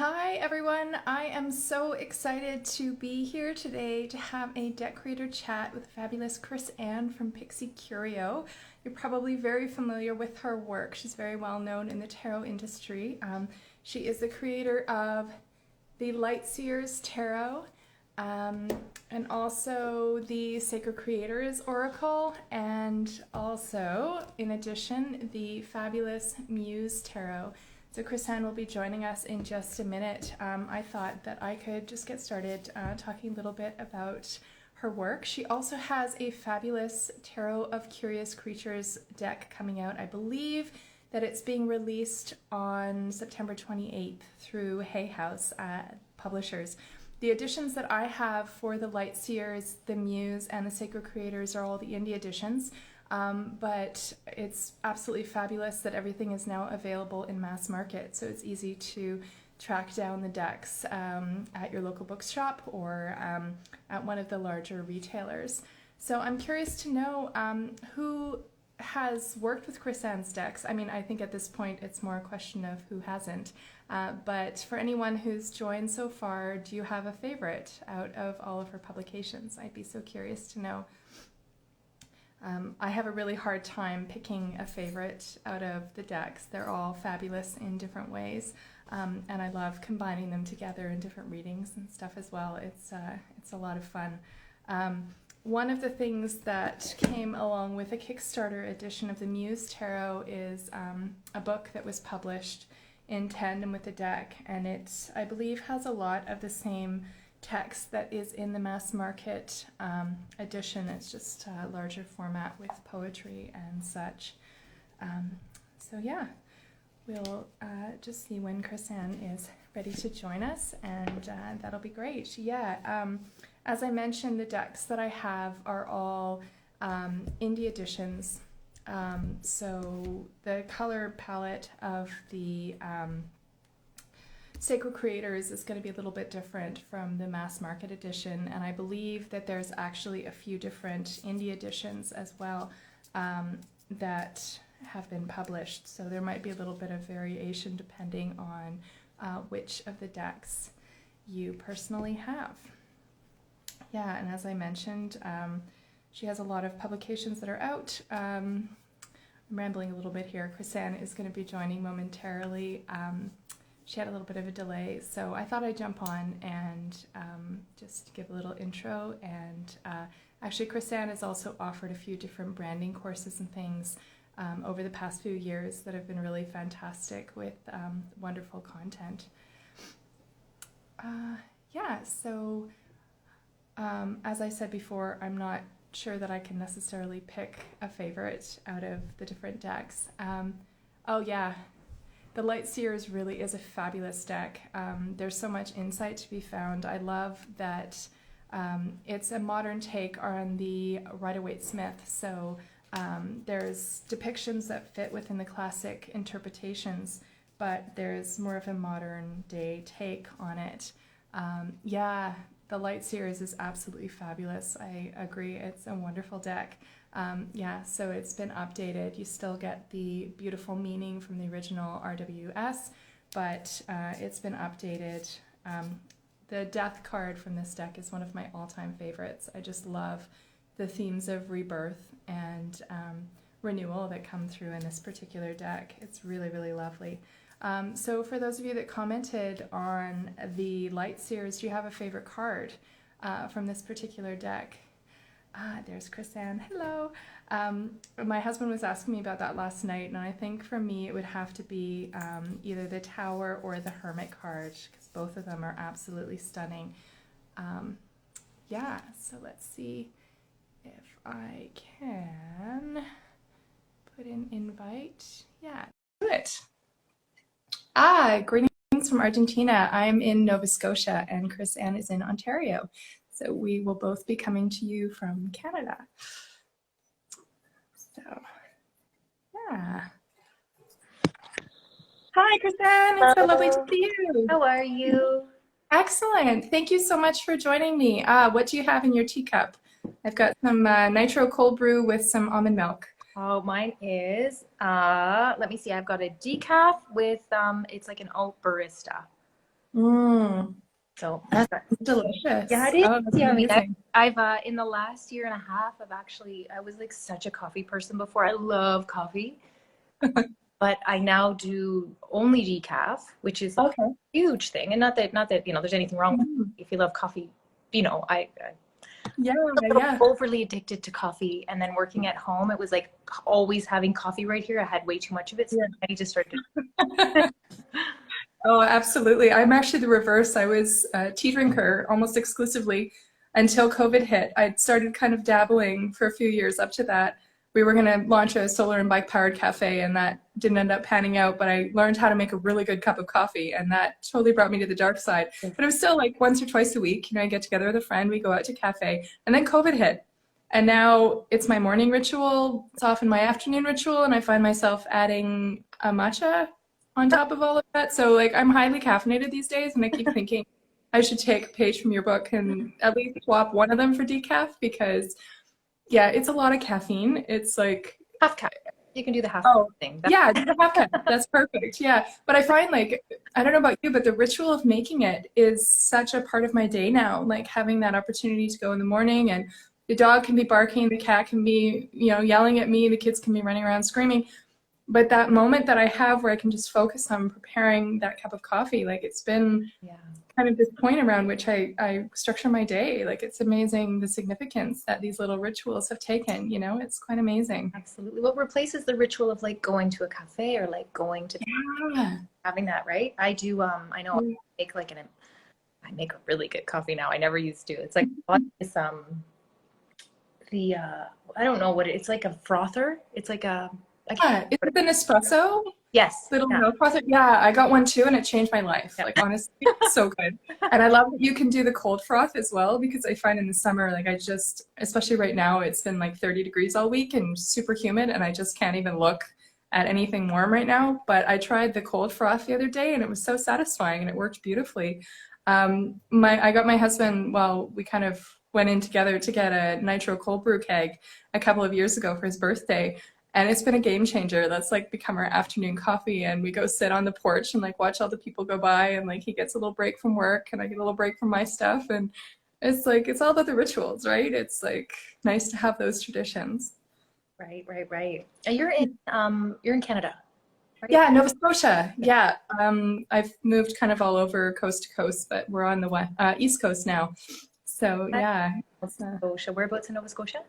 Hi everyone, I am so excited to be here today to have a deck creator chat with fabulous ChrisAnnes from Pixie Curio. You're probably very familiar with her work. She's very well known in the tarot industry. She is the creator of the Lightseers Tarot, um, and also the Sacred Creators Oracle, and also, in addition, the fabulous Muse Tarot. So ChrisAnnes will be joining us in just a minute. I thought that I could just get started talking a little bit about her work. She also has a fabulous Tarot of Curious Creatures deck coming out. I believe that it's being released on September 28th through Hay House Publishers. The editions that I have for the Lightseers, the Muse, and the Sacred Creators are all the indie editions. But it's absolutely fabulous that everything is now available in mass market, so it's easy to track down the decks at your local bookshop or at one of the larger retailers. So I'm curious to know who has worked with ChrisAnnes decks. I mean, I think at this point it's more a question of who hasn't. But for anyone who's joined so far, do you have a favorite out of all of her publications? I'd be so curious to know. I have a really hard time picking a favorite out of the decks. They're all fabulous in different ways, and I love combining them together in different readings and stuff as well. It's a lot of fun. One of the things that came along with a Kickstarter edition of the Muse Tarot is a book that was published in tandem with the deck, and it, I believe, has a lot of the same text that is in the mass market edition. It's just a larger format with poetry and such. So yeah, we'll just see when ChrisAnnes is ready to join us, and that'll be great. Yeah, as I mentioned, the decks that I have are all indie editions. So the color palette of the Sacred Creators is going to be a little bit different from the mass market edition, and I believe that there's actually a few different indie editions as well that have been published, so there might be a little bit of variation depending on which of the decks you personally have. Yeah, and as I mentioned, she has a lot of publications that are out. I'm rambling a little bit here. ChrisAnnes is going to be joining momentarily. She had a little bit of a delay, so I thought I'd jump on and just give a little intro. And actually, ChrisAnnes has also offered a few different branding courses and things over the past few years that have been really fantastic with wonderful content. Yeah, so as I said before, I'm not sure that I can necessarily pick a favorite out of the different decks. Oh yeah. The Lightseers really is a fabulous deck. There's so much insight to be found. I love that it's a modern take on the Rider-Waite-Smith. So there's depictions that fit within the classic interpretations, but there's more of a modern day take on it. Yeah, the Lightseers is absolutely fabulous. I agree. It's a wonderful deck. Yeah, so it's been updated. You still get the beautiful meaning from the original RWS, but it's been updated. The death card from this deck is one of my all-time favorites. I just love the themes of rebirth and renewal that come through in this particular deck. It's really, really lovely. So for those of you that commented on the Lightseers, do you have a favorite card from this particular deck? There's ChrisAnnes. Hello. My husband was asking me about that last night, and I think for me it would have to be either the Tower or the Hermit card, because both of them are absolutely stunning. Yeah, so let's see if I can put an invite. Yeah, do it. Greetings from Argentina. I'm in Nova Scotia, and ChrisAnnes is in Ontario. So we will both be coming to you from Canada. So, yeah. Hi, ChrisAnnes. It's so lovely to see you. How are you? Excellent. Thank you so much for joining me. What do you have in your teacup? I've got some nitro cold brew with some almond milk. Oh, mine is, let me see, I've got a decaf with, it's like an alt barista. Mm, So that's but yeah, delicious. it is Oh, that's yummy. amazing. I've in the last year and a half, I was like such a coffee person before. I love coffee, but I now do only decaf, which is like Okay. a huge thing. And not that there's anything wrong with Mhm. it. If you love coffee, I Yeah, a little yeah. overly addicted to coffee. And then working at home, it was like always having coffee right here. I had way too much of it, so I need to start to. Oh, absolutely. I'm actually the reverse. I was a tea drinker almost exclusively until COVID hit. I'd started kind of dabbling for a few years up to that. We were going to launch a solar and bike powered cafe, and that didn't end up panning out. But I learned how to make a really good cup of coffee, and that totally brought me to the dark side. But it was still like once or twice a week. I get together with a friend, we go out to cafe, and then COVID hit. And now it's my morning ritual. It's often my afternoon ritual, and I find myself adding a matcha on top of all of that. So like I'm highly caffeinated these days, and I keep thinking I should take a page from your book and at least swap one of them for decaf because yeah, it's a lot of caffeine. It's like Half cap. You can do the half oh thing. yeah, do the half cap. That's perfect. Yeah, but I find like I don't know about you, but the ritual of making it is such a part of my day now. Like having that opportunity to go in the morning and the dog can be barking, the cat can be, yelling at me, the kids can be running around screaming, but that moment that I have where I can just focus on preparing that cup of coffee, like it's been Yeah. kind of this point around which I structure my day. Like it's amazing the significance that these little rituals have taken, it's quite amazing. Absolutely. What replaces the ritual of like going to a cafe or like going to Yeah. having that, right? I do I know I make like I make a really good coffee now. I never used to. It's like this the I don't know what it's like a frother. It's like a I can't Yeah. Is it the Nespresso? yes. Little Yeah. milk faucet? Yeah, I got one too and it changed my life. Yeah. Like honestly, it's so good. And I love that you can do the cold froth as well because I find in the summer, like especially right now, it's been like 30 degrees all week and super humid and I just can't even look at anything warm right now. But I tried the cold froth the other day and it was so satisfying and it worked beautifully. I got my husband, well, we kind of went in together to get a nitro cold brew keg a couple of years ago for his birthday. And it's been a game changer. That's like become our afternoon coffee. And we go sit on the porch and like watch all the people go by. And like he gets a little break from work and I get a little break from my stuff. And it's like, it's all about the rituals, right? It's like nice to have those traditions. Right. And you're in Canada, right? Yeah, Nova Scotia. Yeah. I've moved kind of all over coast to coast, but we're on the East Coast now. So yeah. Scotia. Whereabouts in Nova Scotia?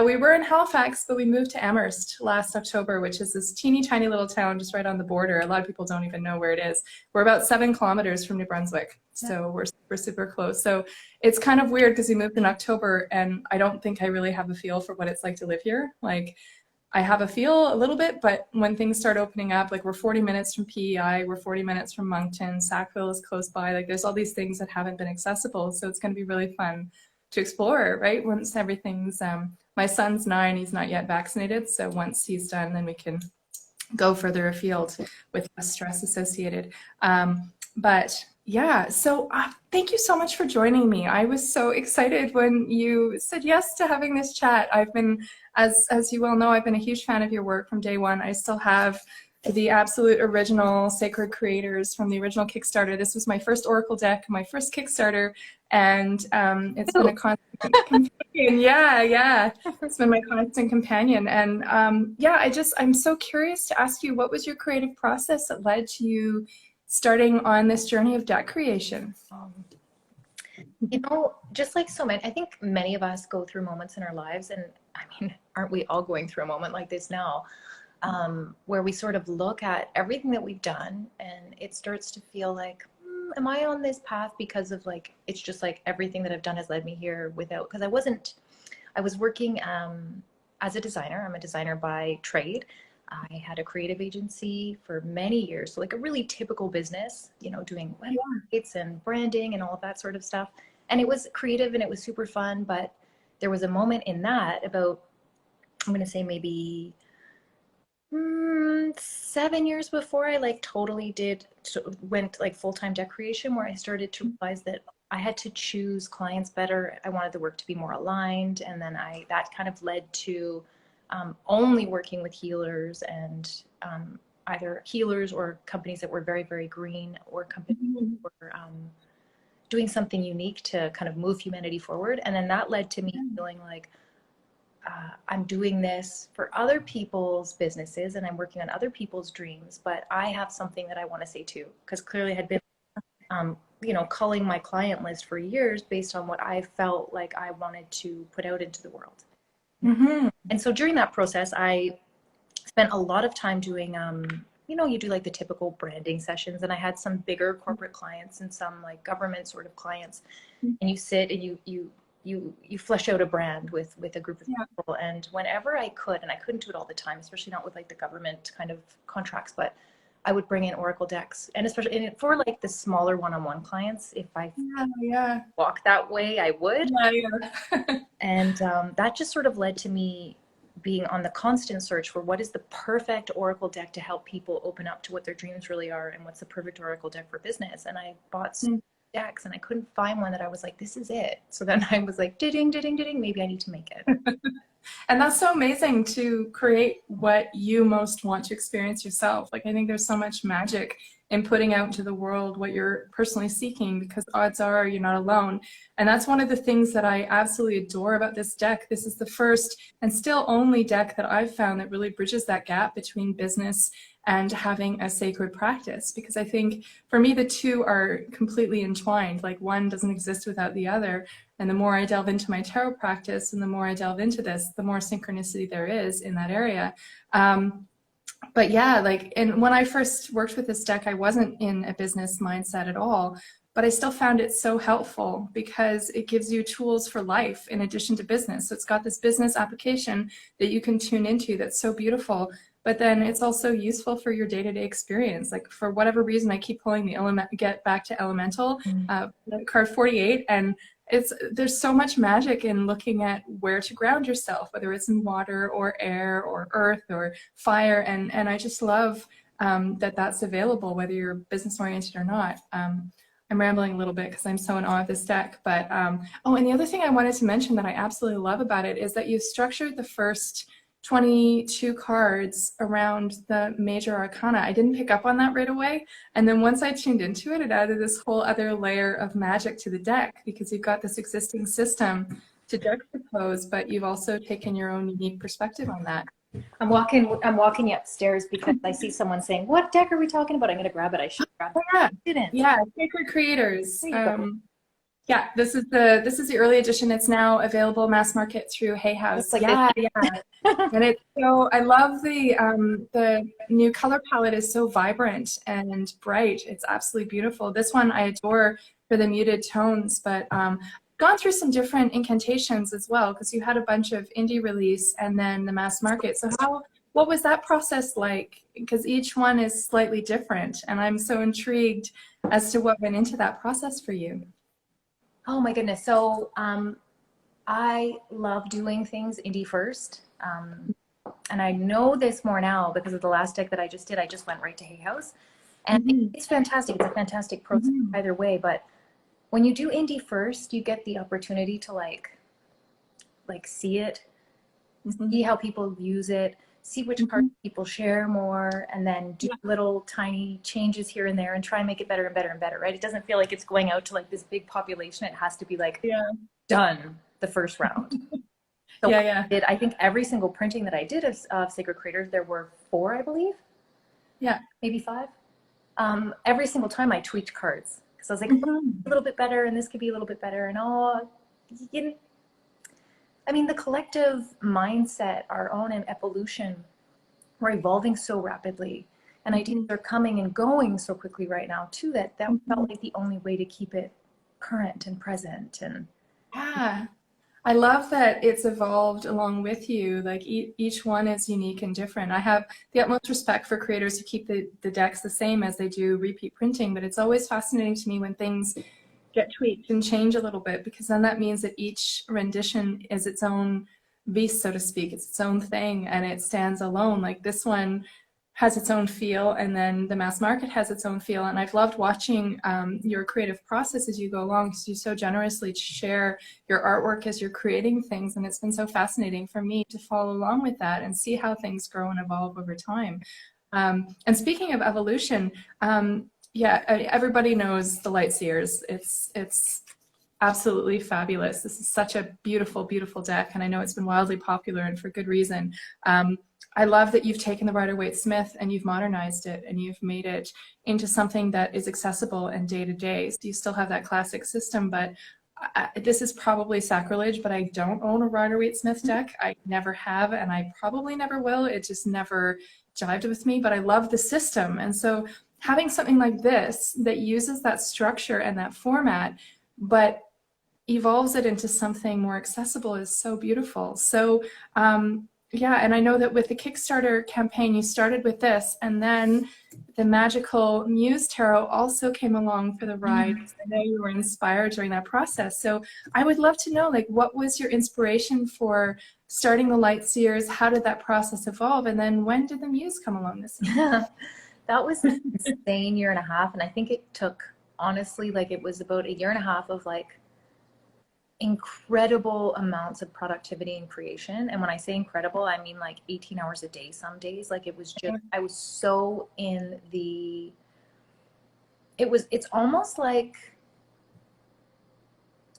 We were in Halifax, but we moved to Amherst last October, which is this teeny tiny little town just right on the border. A lot of people don't even know where it is. We're about 7 kilometers from New Brunswick, so we're super close. So it's kind of weird because we moved in October, and I don't think I really have a feel for what it's like to live here. Like I have a feel a little bit, but when things start opening up, like we're 40 minutes from PEI, we're 40 minutes from Moncton, Sackville is close by. Like there's all these things that haven't been accessible, so it's going to be really fun to explore, right? Once everything's my son's 9, he's not yet vaccinated, so once he's done, then we can go further afield with less stress associated. But yeah, so thank you so much for joining me. I was so excited when you said yes to having this chat. I've been, as you well know, I've been a huge fan of your work from day one. I still have the absolute original Sacred Creators from the original Kickstarter. This was my first Oracle deck, my first Kickstarter, and it's been a constant companion. Yeah, it's been my constant companion. And I'm so curious to ask you, what was your creative process that led to you starting on this journey of deck creation? Just like so many, I think many of us go through moments in our lives, and I mean, aren't we all going through a moment like this now? Where we sort of look at everything that we've done and it starts to feel like, am I on this path because of like, it's just like everything that I've done has led me here without, because I was working as a designer. I'm a designer by trade. I had a creative agency for many years. So like a really typical business, doing websites and branding and all of that sort of stuff. And it was creative and it was super fun. But there was a moment in that about, I'm going to say maybe 7 years before I like totally went like full-time deck creation, where I started to realize that I had to choose clients better. I wanted the work to be more aligned, and then that kind of led to only working with healers, and either healers or companies that were very, very green, or companies that were doing something unique to kind of move humanity forward. And then that led to me feeling like I'm doing this for other people's businesses and I'm working on other people's dreams, but I have something that I want to say too, because clearly I had been, culling my client list for years based on what I felt like I wanted to put out into the world. Mm-hmm. And so during that process, I spent a lot of time doing, you do like the typical branding sessions, and I had some bigger corporate clients and some like government sort of clients, and you sit and you flesh out a brand with a group of people. And whenever I could, and I couldn't do it all the time, especially not with like the government kind of contracts, but I would bring in Oracle decks, and especially for like the smaller one-on-one clients, if I walk that way, I would. And that just sort of led to me being on the constant search for what is the perfect Oracle deck to help people open up to what their dreams really are, and what's the perfect Oracle deck for business. And I bought some decks and I couldn't find one that I was like, this is it. So then I was like, ding, maybe I need to make it. And that's so amazing, to create what you most want to experience yourself. Like, I think there's so much magic in putting out into the world what you're personally seeking, because odds are you're not alone. And that's one of the things that I absolutely adore about this deck. This is the first and still only deck that I've found that really bridges that gap between business and having a sacred practice, because I think for me the two are completely entwined. Like, one doesn't exist without the other. And the more I delve into my tarot practice and the more I delve into this, the more synchronicity there is in that area. But yeah, like, and when I first worked with this deck, I wasn't in a business mindset at all, but I still found it so helpful because it gives you tools for life in addition to business. So it's got this business application that you can tune into that's so beautiful, but then it's also useful for your day-to-day experience. Like, for whatever reason, I keep pulling the get back to elemental, card 48, and there's so much magic in looking at where to ground yourself, whether it's in water or air or earth or fire, and I just love that's available whether you're business oriented or not. I'm rambling a little bit because I'm so in awe of this deck, but and the other thing I wanted to mention that I absolutely love about it is that you've structured the first 22 cards around the major arcana. I didn't pick up on that right away. And then once I tuned into it, it added this whole other layer of magic to the deck, because you've got this existing system to juxtapose, but you've also taken your own unique perspective on that. I'm walking upstairs because I see someone saying, what deck are we talking about? I'm going to grab it. I should grab it. Yeah, Sacred Creators. Yeah, this is the early edition. It's now available mass market through Hay House. Like yeah. And it's so, I love the new color palette is so vibrant and bright. It's absolutely beautiful. This one I adore for the muted tones, but gone through some different incantations as well, because you had a bunch of indie release and then the mass market. So what was that process like? Because each one is slightly different, and I'm so intrigued as to what went into that process for you. Oh my goodness. So I love doing things indie first. And I know this more now because of the last deck that I just did. I just went right to Hay House. And it's fantastic. It's a fantastic process either way. But when you do indie first, you get the opportunity to like see it, see how people use it, see which cards people share more, and then do little tiny changes here and there and try and make it better and better and better, right? It doesn't feel like it's going out to like this big population. It has to be like done the first round. So I think every single printing that I did of Sacred Creators, there were 4, I believe. Yeah, maybe 5. Every single time I tweaked cards because I was like, a little bit better, and this could be a little bit better, and I mean, the collective mindset, our own evolution, we're evolving so rapidly, and ideas are coming and going so quickly right now too that felt like the only way to keep it current and present. And I love that it's evolved along with you. Like each one is unique and different. I have the utmost respect for creators who keep the decks the same as they do repeat printing, but it's always fascinating to me when things get tweaked and change a little bit, because then that means that each rendition is its own beast, so to speak. It's its own thing and it stands alone. Like this one has its own feel, and then the mass market has its own feel. And I've loved watching your creative process as you go along, because you so generously share your artwork as you're creating things, and it's been so fascinating for me to follow along with that and see how things grow and evolve over time. And speaking of evolution, yeah, everybody knows the Light Seers. It's absolutely fabulous. This is such a beautiful, beautiful deck, and I know it's been wildly popular and for good reason. I love that you've taken the Rider-Waite-Smith and you've modernized it and you've made it into something that is accessible and day to day. So you still have that classic system, but this is probably sacrilege, but I don't own a Rider-Waite-Smith deck. I never have, and I probably never will. It just never jived with me, but I love the system. And so having something like this that uses that structure and that format, but evolves it into something more accessible is so beautiful. So yeah, and I know that with the Kickstarter campaign, you started with this, and then the magical Muse Tarot also came along for the ride. I know you were inspired during that process. So I would love to know, like, what was your inspiration for starting the Light Seers? How did that process evolve? And then when did the Muse come along this year? That was an insane year and a half. And I think it took, honestly, like it was about a year and a half of like incredible amounts of productivity and creation. And when I say incredible, I mean like 18 hours a day some days. Like it was just, I was so in the, it's almost like,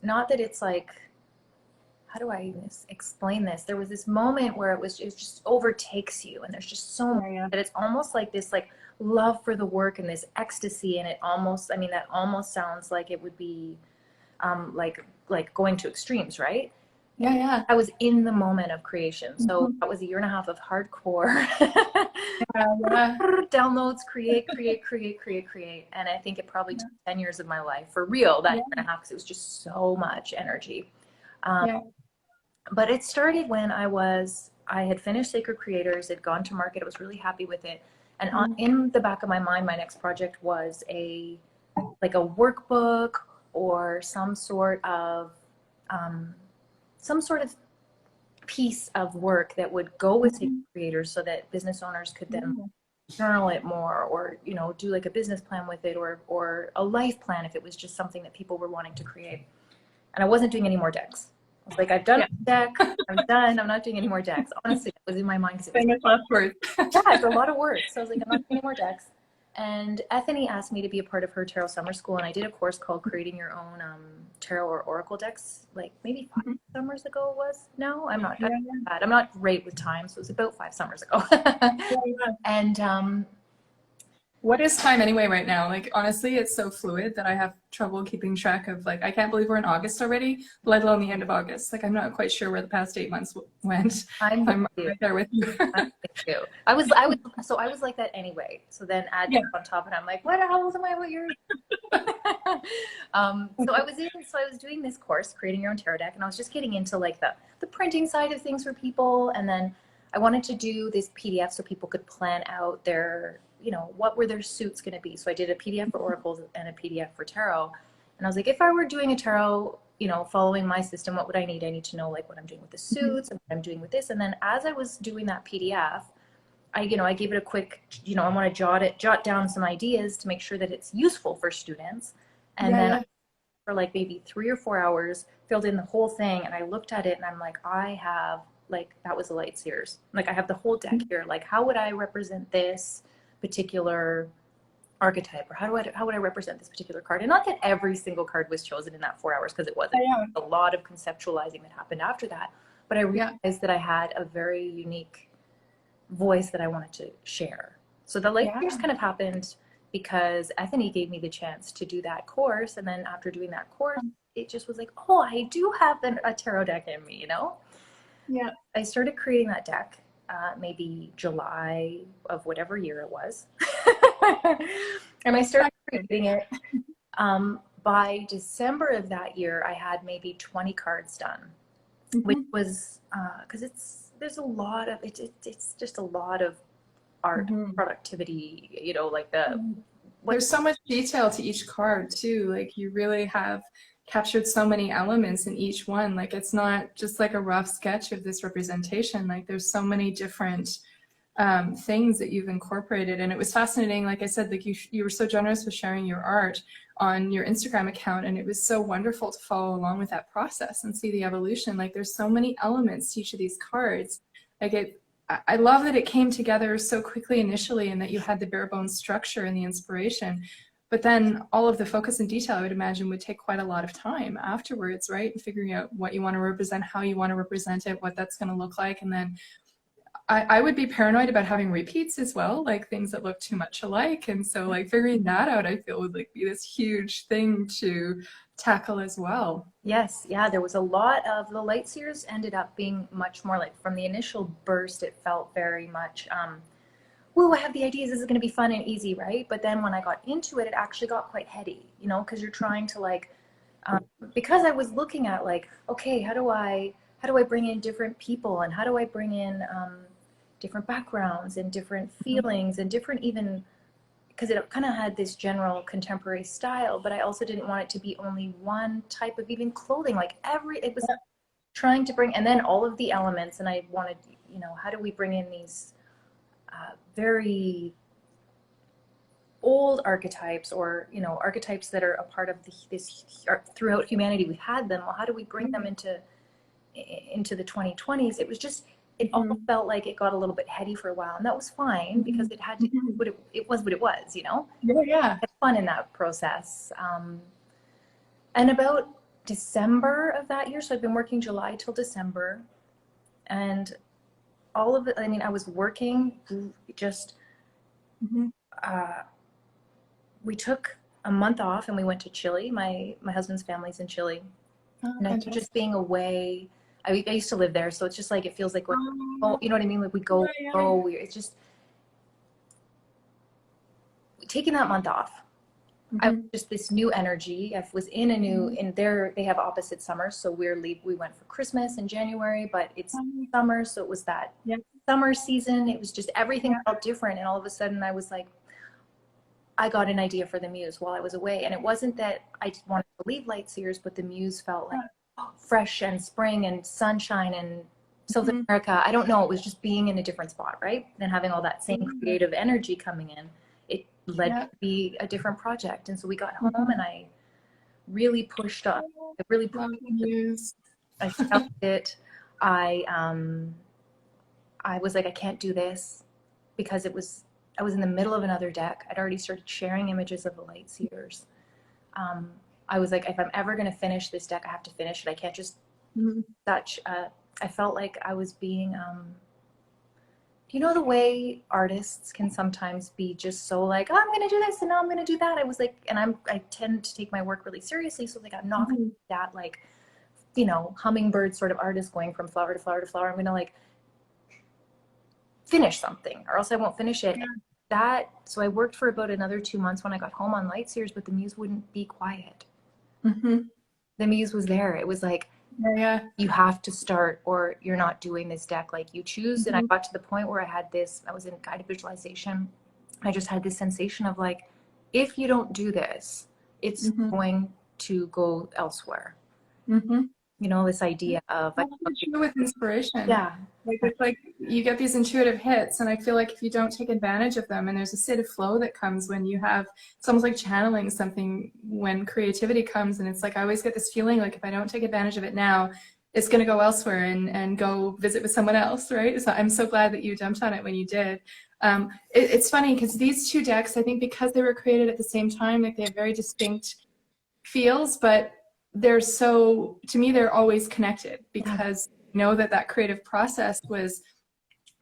not that it's like, how do I even explain this? There was this moment where it just overtakes you, and there's just so much that it's almost like this like love for the work and this ecstasy. And it almost, I mean, that almost sounds like it would be like going to extremes, right? Yeah, yeah. I was in the moment of creation. So that was a year and a half of hardcore downloads, create. And I think it probably took 10 years of my life for real, that year and a half, because it was just so much energy. But it started when I had finished Sacred Creators, had gone to market, I was really happy with it. And in the back of my mind, my next project was a workbook or some sort of piece of work that would go with Sacred Creators, so that business owners could then journal it more, or do like a business plan with it, or a life plan if it was just something that people were wanting to create. And I wasn't doing any more decks. I was like, I've done a deck, I'm done, I'm not doing any more decks. Honestly, it was in my mind, because it was last word. it's a lot of work. So I was like, I'm not doing any more decks. And Ethany asked me to be a part of her tarot summer school, and I did a course called Creating Your Own Tarot or Oracle Decks, like maybe 5 summers ago it was. No, I'm not bad. I'm not great with time, so it was about 5 summers ago. And what is time anyway right now? Like, honestly, it's so fluid that I have trouble keeping track of, like, I can't believe we're in August already, let alone the end of August. Like, I'm not quite sure where the past 8 months went. I'm right there with you. I was like that anyway. So then add on top, and I'm like, what? How old am I? What year? So I was doing this course, Creating Your Own Tarot Deck, and I was just getting into like the printing side of things for people. And then I wanted to do this PDF so people could plan out their, what were their suits going to be. So I did a PDF for oracles and a PDF for tarot. And I was like, if I were doing a tarot, following my system, what would I need? I need to know like what I'm doing with the suits and what I'm doing with this. And then as I was doing that PDF, I gave it a quick, I want to jot down some ideas to make sure that it's useful for students. And then for like maybe 3 or 4 hours, filled in the whole thing. And I looked at it and I'm like, that was the Light Seers. Like, I have the whole deck here. Like, how would I represent this particular archetype, or how would I represent this particular card? And not that every single card was chosen in that 4 hours, because it wasn't. A lot of conceptualizing that happened after that. But I realized that I had a very unique voice that I wanted to share. So the Light Seers kind of happened because Ethany gave me the chance to do that course. And then after doing that course, it just was like, oh, I do have a tarot deck in me, Yeah. I started creating that deck maybe July of whatever year it was. And I started creating it. By December of that year, I had maybe 20 cards done, which was, because there's a lot of, it's just a lot of art, productivity, there's so much detail to each card too. Like, you really have captured so many elements in each one. Like, it's not just like a rough sketch of this representation. Like, there's so many different things that you've incorporated. And it was fascinating. Like I said, like you were so generous with sharing your art on your Instagram account, and it was so wonderful to follow along with that process and see the evolution. Like, there's so many elements to each of these cards. Like, I love that it came together so quickly initially and that you had the bare bones structure and the inspiration. But then all of the focus and detail, I would imagine, would take quite a lot of time afterwards, right? And figuring out what you want to represent, how you want to represent it, what that's going to look like. And then I would be paranoid about having repeats as well, like things that look too much alike. And so like figuring that out, I feel would like be this huge thing to tackle as well. Yes, yeah, there was a lot of the Lightseers ended up being much more like from the initial burst, it felt very much, whoa, I have the ideas, this is going to be fun and easy, right? But then when I got into it, it actually got quite heady, you know, because you're trying to like, because I was looking at like, okay, how do I bring in different people and how do I bring in different backgrounds and different feelings and different even because it kind of had this general contemporary style, but I also didn't want it to be only one type of even clothing. Like it was trying to bring, and then all of the elements, and I wanted, you know, how do we bring in these very old archetypes or, you know, archetypes that are a part of this throughout humanity. We had them. Well, how do we bring them into the 2020s? It was just, it all felt like it got a little bit heady for a while, and that was fine because it had to, but it was what it was, you know? Yeah. I had fun in that process. And about December of that year, so I've been working July till December, and all of it, I mean, I was working just, we took a month off and we went to Chile. My husband's family's in Chile. And I think just being away, I used to live there, so it's just like it feels like we're, you know what I mean? Like we go, it's just taking that month off. I was just this new energy. I was in a new, in there they have opposite summers, so we went for Christmas in January, but it's summer, so it was that summer season. It was just everything felt different, and all of a sudden I was like, I got an idea for the Muse while I was away, and it wasn't that I just wanted to leave Lightseers, but the Muse felt like fresh and spring and sunshine and South America. I don't know. It was just being in a different spot, right? And having all that same creative energy coming in, it led to be a different project. And so we got home, and I really pushed up. I really pushed Muse. I felt it. I was like, I can't do this because I was in the middle of another deck. I'd already started sharing images of the Lightseers. I was like, if I'm ever going to finish this deck, I have to finish it. I can't just I felt like I was being, you know, the way artists can sometimes be just so like, oh, I'm going to do this and now I'm going to do that. I was like, and I tend to take my work really seriously. So like, I'm not going to be that like, you know, hummingbird sort of artist going from flower to flower to flower. I'm going to like finish something or else I won't finish it. So I worked for about another 2 months when I got home on Lightseers, but the Muse wouldn't be quiet. The Muse was there. It was like, you have to start or you're not doing this deck. Like you choose. And I got to the point where I was in guided visualization. I just had this sensation of like, if you don't do this, it's going to go elsewhere. You know, this idea of with inspiration. Yeah. Like it's like you get these intuitive hits, and I feel like if you don't take advantage of them, and there's a state of flow that comes when you have, it's almost like channeling something when creativity comes, and it's like I always get this feeling like if I don't take advantage of it now, it's going to go elsewhere and go visit with someone else, right? So I'm so glad that you jumped on it when you did. It's funny because these two decks, I think because they were created at the same time, like they have very distinct feels, but they're so, to me, they're always connected because you know that creative process was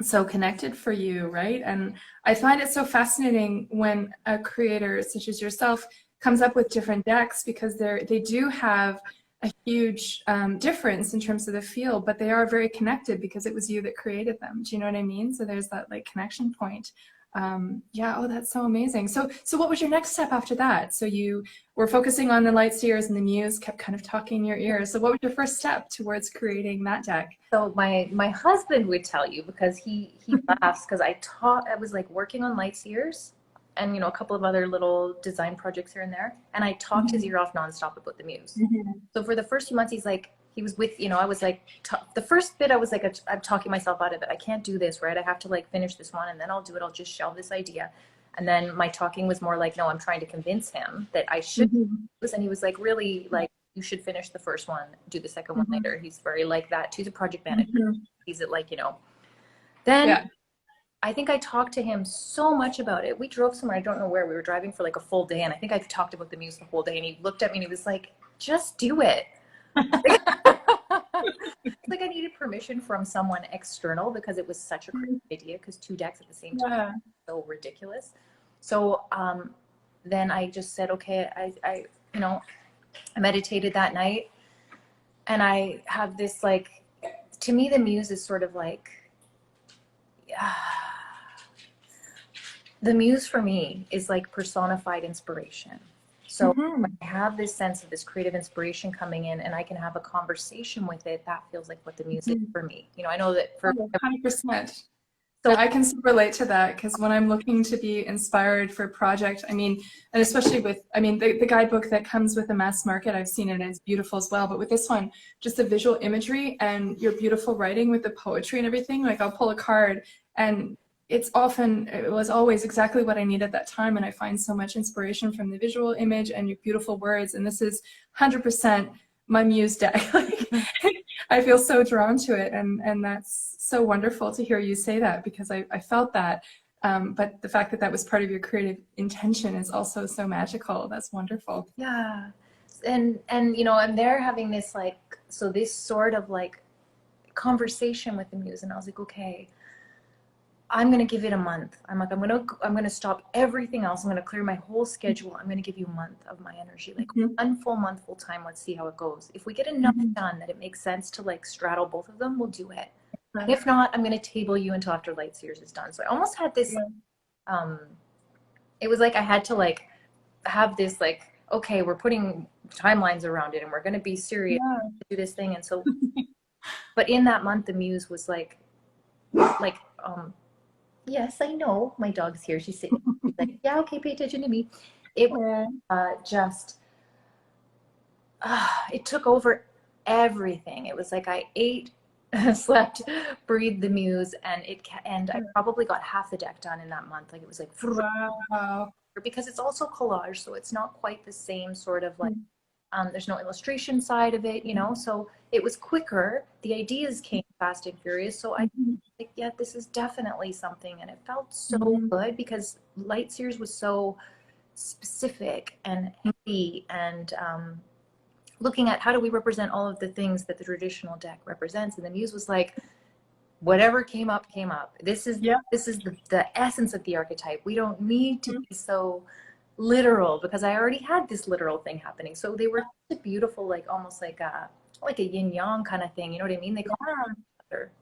so connected for you, right? And I find it so fascinating when a creator such as yourself comes up with different decks because they do have a huge difference in terms of the feel, but they are very connected because it was you that created them. Do you know what I mean? So there's that like connection point. Oh, that's so amazing. So what was your next step after that? So you were focusing on the Lightseers and the Muse kept kind of talking in your ear. So what was your first step towards creating that deck? So my husband would tell you because he laughs because I was like working on Lightseers and, you know, a couple of other little design projects here and there. And I talked his ear off nonstop about the Muse. So for the first few months, he was with, you know, I was like, the first bit I was like, I'm talking myself out of it. I can't do this, right? I have to like finish this one and then I'll do it. I'll just shelve this idea. And then my talking was more like, no, I'm trying to convince him that I should do this. And he was like, really, like, you should finish the first one, do the second one later. He's very like that. He's a project manager. He's at like, you know, Then Yeah. I think I talked to him so much about it. We drove somewhere, I don't know where. We were driving for like a full day, and I think I've talked about the Muse the whole day. And he looked at me and he was like, "Just do it." It's like I needed permission from someone external because it was such a crazy idea. Because 2 decks at the same time Yeah. is so ridiculous. So then I just said, okay, you know, I meditated that night, and I have this like, to me, the Muse is sort of like. The Muse for me is like personified inspiration. So when Mm-hmm. I have this sense of this creative inspiration coming in and I can have a conversation with it, that feels like what the Muse is Mm-hmm. for me. You know, I know that Oh, for 100%. so I can so relate to that because when I'm looking to be inspired for a project, I mean, and especially with, I mean, the guidebook that comes with the mass market, I've seen it, and it's beautiful as well. But with this one, just the visual imagery and your beautiful writing with the poetry and everything, like I'll pull a card and it was always exactly what I need at that time. And I find so much inspiration from the visual image and your beautiful words. And this is 100% my Muse deck. I feel so drawn to it, and that's so wonderful to hear you say that because I felt that. But the fact that that was part of your creative intention is also so magical. That's wonderful. yeah. And you know, I'm there having this like, so this sort of like conversation with the Muse, and I was like, okay, I'm going to give it a month. I'm like, I'm going to stop everything else. I'm going to clear my whole schedule. I'm going to give you a month of my energy, like Mhm. 1 full month, full time. Let's see how it goes. If we get enough Mhm. done that it makes sense to like straddle both of them, we'll do it. And Right. if not, I'm going to table you until after Light Seers is done. So I almost had this, Yeah. um, it was like I had to like have this like, okay, we're putting timelines around it and we're going to be serious Yeah. to do this thing. And so, but in that month, the Muse was like, yes, I know. My dog's here. She's sitting. She's like, yeah, okay, pay attention to me. It was Yeah. just, it took over everything. It was like I ate, slept, breathed the Muse, and I probably got half the deck done in that month. Like it was like, Wow. because it's also collage, so it's not quite the same sort of like, Mhm. there's no illustration side of it, you know, so it was quicker. The ideas came fast and furious. So I Mhm. like, yeah, this is definitely something. And it felt so Mhm. good because Light Seers was so specific and heavy and looking at how do we represent all of the things that the traditional deck represents. And the Muse was like, whatever came up, came up. Yeah. This is the essence of the archetype. We don't need to be so literal because I already had this literal thing happening. So they were such a beautiful, like almost like a yin yang kind of thing. You know what I mean? They call Yeah. each other.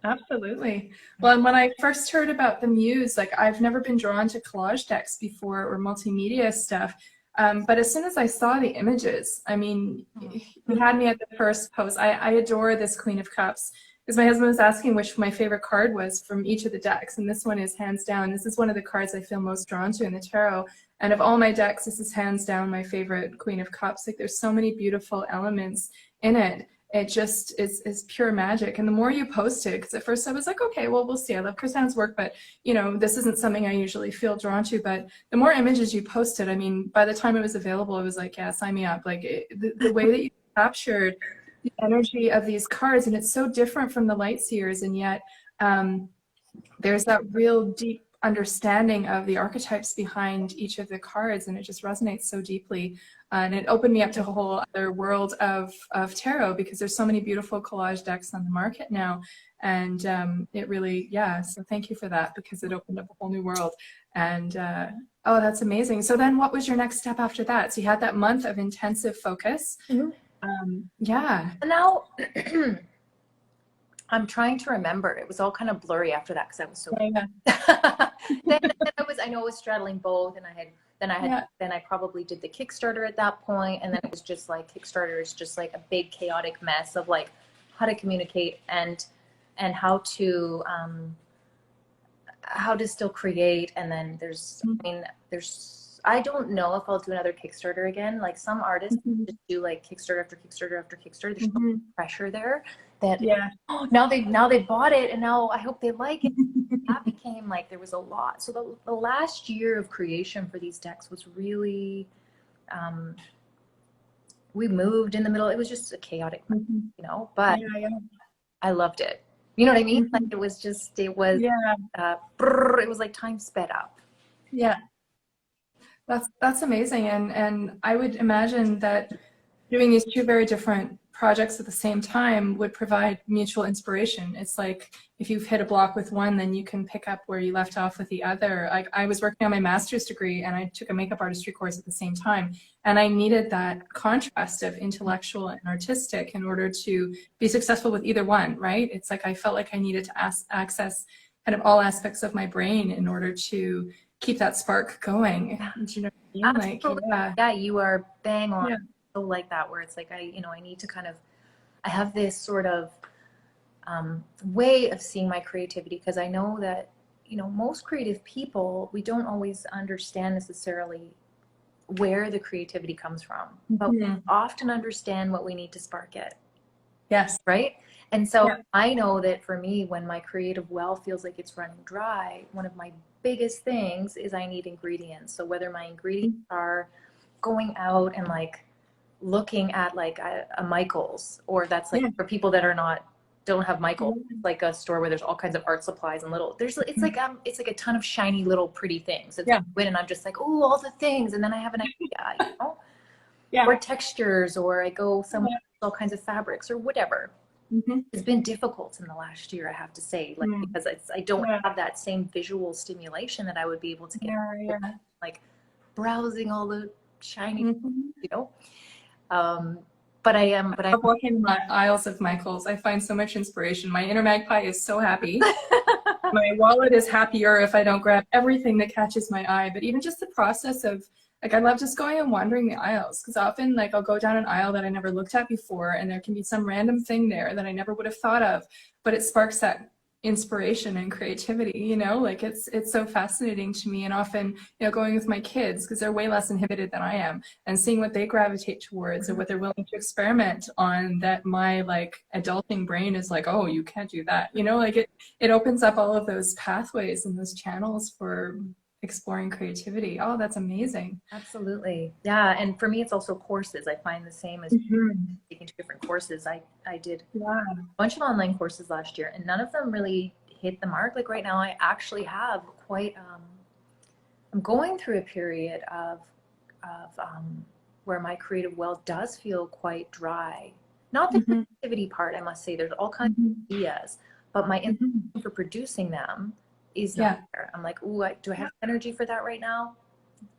Absolutely. Well, and when I first heard about the Muse, like I've never been drawn to collage decks before or multimedia stuff. But as soon as I saw the images, I mean, you had me at the first post. I adore this Queen of Cups because my husband was asking which my favorite card was from each of the decks. And this one is hands down. This is one of the cards I feel most drawn to in the tarot. And of all my decks, this is hands down my favorite Queen of Cups. Like there's so many beautiful elements in it. It just is pure magic. And the more you post it, because at first I was like, okay, well, we'll see. I love ChrisAnnes' work, but you know, this isn't something I usually feel drawn to. But the more images you posted, I mean, by the time it was available, it was like, yeah, sign me up. Like the way that you captured the energy of these cards, and it's so different from the Light Seers, and yet um, there's that real deep understanding of the archetypes behind each of the cards, and it just resonates so deeply. And it opened me up to a whole other world of tarot because there's so many beautiful collage decks on the market now. And it really, yeah, so thank you for that because it opened up a whole new world. And oh, that's amazing. So then what was your next step after that? So you had that month of intensive focus. Mhm. Yeah. And now I'm trying to remember. It was all kind of blurry after that because I was so. Yeah. then I know I was straddling both, and Yeah. then I probably did the Kickstarter at that point, and then it was just like Kickstarter is just like a big chaotic mess of like how to communicate and how to still create. And then I don't know if I'll do another Kickstarter again. Like some artists Mhm. just do like Kickstarter after Kickstarter after Kickstarter. There's so much Mhm. pressure there that Yeah. oh, now they bought it and now I hope they like it. That became like there was a lot. So the last year of creation for these decks was really um, we moved in the middle. It was just a chaotic, Mhm. you know, but Yeah, yeah. I loved it. You know what I mean? Like Mhm. it was just, it was, Yeah, it was like time sped up. yeah. That's amazing. And I would imagine that doing these two very different projects at the same time would provide mutual inspiration. It's like if you've hit a block with one, then you can pick up where you left off with the other. I was working on my master's degree and I took a makeup artistry course at the same time. And I needed that contrast of intellectual and artistic in order to be successful with either one, right? It's like I felt like I needed to access kind of all aspects of my brain in order to keep that spark going. Yeah, Do you know what I mean? Like, absolutely. yeah, Yeah, you are bang on. yeah. So like that, where it's like, I need to kind of, I have this sort of way of seeing my creativity because I know that, most creative people, we don't always understand necessarily where the creativity comes from, but we Mhm. often understand what we need to spark it, Yes. right? And so Yeah. I know that for me, when my creative well feels like it's running dry, one of my biggest things is I need ingredients. So whether my ingredients are going out and like looking at like a Michael's, or that's like Yeah. for people that are not don't have Michael's, Yeah. it's like a store where there's all kinds of art supplies and little it's like a ton of shiny little pretty things. It's like Yeah. when and I'm just like, oh, all the things, and then I have an idea, Yeah. or textures, or I go somewhere with all kinds of fabrics or whatever. Mhm. It's been difficult in the last year, I have to say, like Mm. because I don't Yeah. have that same visual stimulation that I would be able to get Yeah. Yeah. like browsing all the shiny, Mhm. you know. Um, but I Love walking the aisles of Michael's. I find so much inspiration. My inner magpie is so happy. My wallet is happier if I don't grab everything that catches my eye. But even just the process of like I love just going and wandering the aisles because often like I'll go down an aisle that I never looked at before and there can be some random thing there that I never would have thought of, but it sparks that inspiration and creativity, like it's so fascinating to me. And often, going with my kids because they're way less inhibited than I am and seeing what they gravitate towards or what they're willing to experiment on that my like adulting brain is like, oh, you can't do that, like it opens up all of those pathways and those channels for exploring creativity. Oh, that's amazing. Absolutely. Yeah. And for me, it's also courses. I find the same as Mhm. taking two different courses. I did Yeah. a bunch of online courses last year, and none of them really hit the mark. Like right now, I actually have quite, I'm going through a period of where my creative well does feel quite dry. Not the Mhm. creativity part, I must say, there's all kinds Mhm. of ideas, but my intention Mhm. for producing them is not Yeah. there. I'm like, ooh, do I have energy for that right now?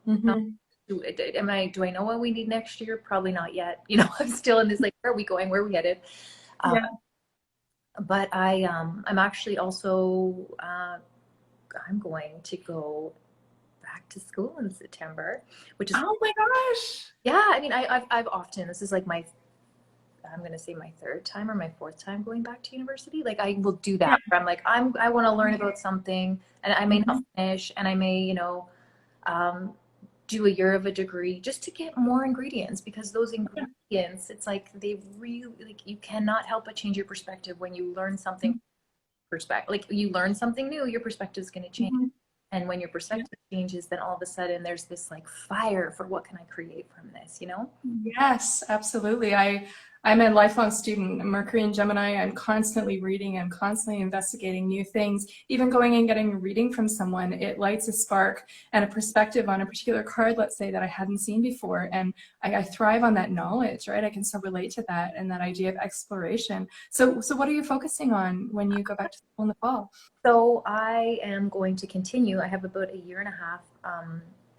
No. Mhm. Do I know what we need next year? Probably not yet. I'm still in this like, where are we going? Where are we headed? Um, Yeah. but I'm actually also I'm going to go back to school in September, which is Oh my gosh. yeah. I mean, I've often this is like I'm going to say my third time or my fourth time going back to university. Like I will do Yeah. that. Where I'm like I want to learn about something, and I may not Mhm. finish, and I may um, do a year of a degree just to get more ingredients, because those Yeah. ingredients, it's like they really like you cannot help but change your perspective when you learn something. Perspective, like you learn something new, your perspective is going to change, Mhm. and when your Yeah. perspective changes, then all of a sudden there's this like fire for what can I create from this. Yes, absolutely. I'm a lifelong student, Mercury and Gemini. I'm constantly reading, I'm constantly investigating new things. Even going and getting a reading from someone, it lights a spark and a perspective on a particular card, let's say, that I hadn't seen before. And I thrive on that knowledge, right? I can so relate to that and that idea of exploration. So what are you focusing on when you go back to school in the fall? So I am going to continue. I have about a year and a half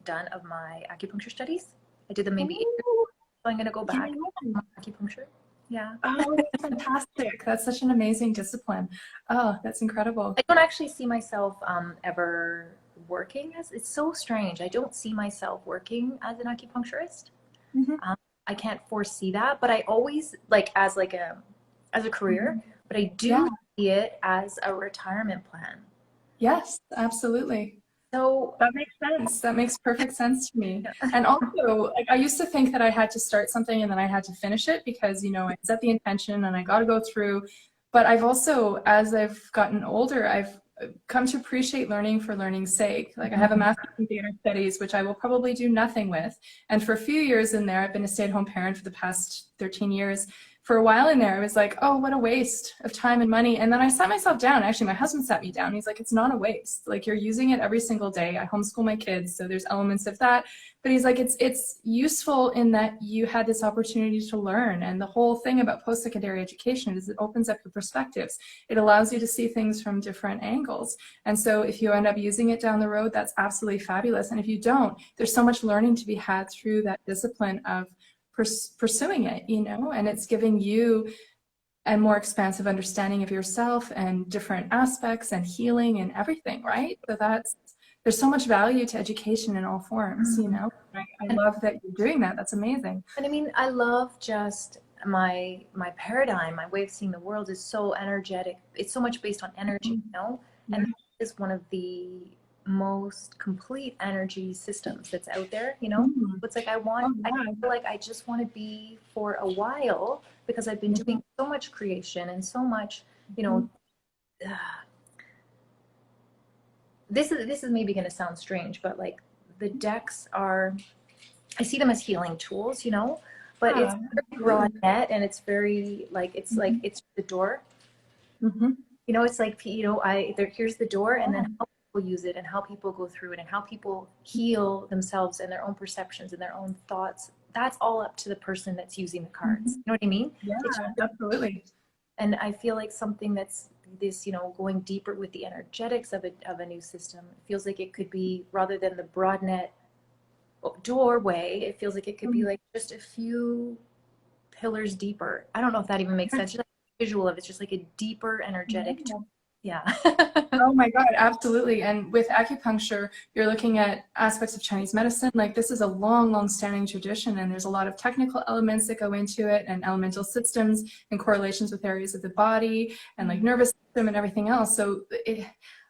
done of my acupuncture studies. I did them maybe 8 years, Ooh, so I'm going to go back yeah. to acupuncture. Yeah. Oh, that's fantastic. That's such an amazing discipline. Oh, that's incredible. I don't actually see myself ever working as, it's so strange. I don't see myself working as an acupuncturist. Mhm. Um, I can't foresee that, but I always like as a career, Mhm. but I Yeah. do see it as a retirement plan. Yes, absolutely. So That makes sense. That makes perfect sense to me. yeah. And also, like, I used to think that I had to start something and then I had to finish it because, I set the intention and I got to go through. But I've also, as I've gotten older, I've come to appreciate learning for learning's sake. Like, I have a master's in theater studies, which I will probably do nothing with. And for a few years in there, I've been a stay-at-home parent for the past 13 years. for a while in there, I was like, oh, what a waste of time and money. And then I sat myself down. Actually, my husband sat me down. He's like, it's not a waste. Like, you're using it every single day. I homeschool my kids, so there's elements of that. But he's like, it's useful in that you had this opportunity to learn. And the whole thing about post-secondary education is it opens up your perspectives. It allows you to see things from different angles. And so if you end up using it down the road, that's absolutely fabulous. And if you don't, there's so much learning to be had through that discipline of pursuing it, you know, and it's giving you a more expansive understanding of yourself and different aspects and healing and everything, right? So there's so much value to education in all forms, you know. I love that you're doing that. That's amazing. And I mean, I love just my paradigm, my way of seeing the world is so energetic. It's so much based on energy, you know, and that is one of the most complete energy systems that's out there, you know. It's like I feel like I just want to be for a while, because I've been doing so much creation and so much, you know. This is maybe going to sound strange, but like the decks are, I see them as healing tools, you know, but it's very broad net, and it's very like, it's like, it's the door, you know, it's like, you know, here's the door, and then how people use it and how people go through it and how people heal themselves and their own perceptions and their own thoughts. That's all up to the person that's using the cards. You know what I mean? Yeah, absolutely. And I feel like something that's this, you know, going deeper with the energetics of a new system, it feels like it could be, rather than the broad net doorway, it feels like it could be like just a few pillars deeper. I don't know if that even makes sense. Just like a visual of it's just like a deeper energetic Oh my God, absolutely. And with acupuncture, you're looking at aspects of Chinese medicine. Like, this is a long standing tradition, and there's a lot of technical elements that go into it, and elemental systems and correlations with areas of the body and like nervous system and everything else. So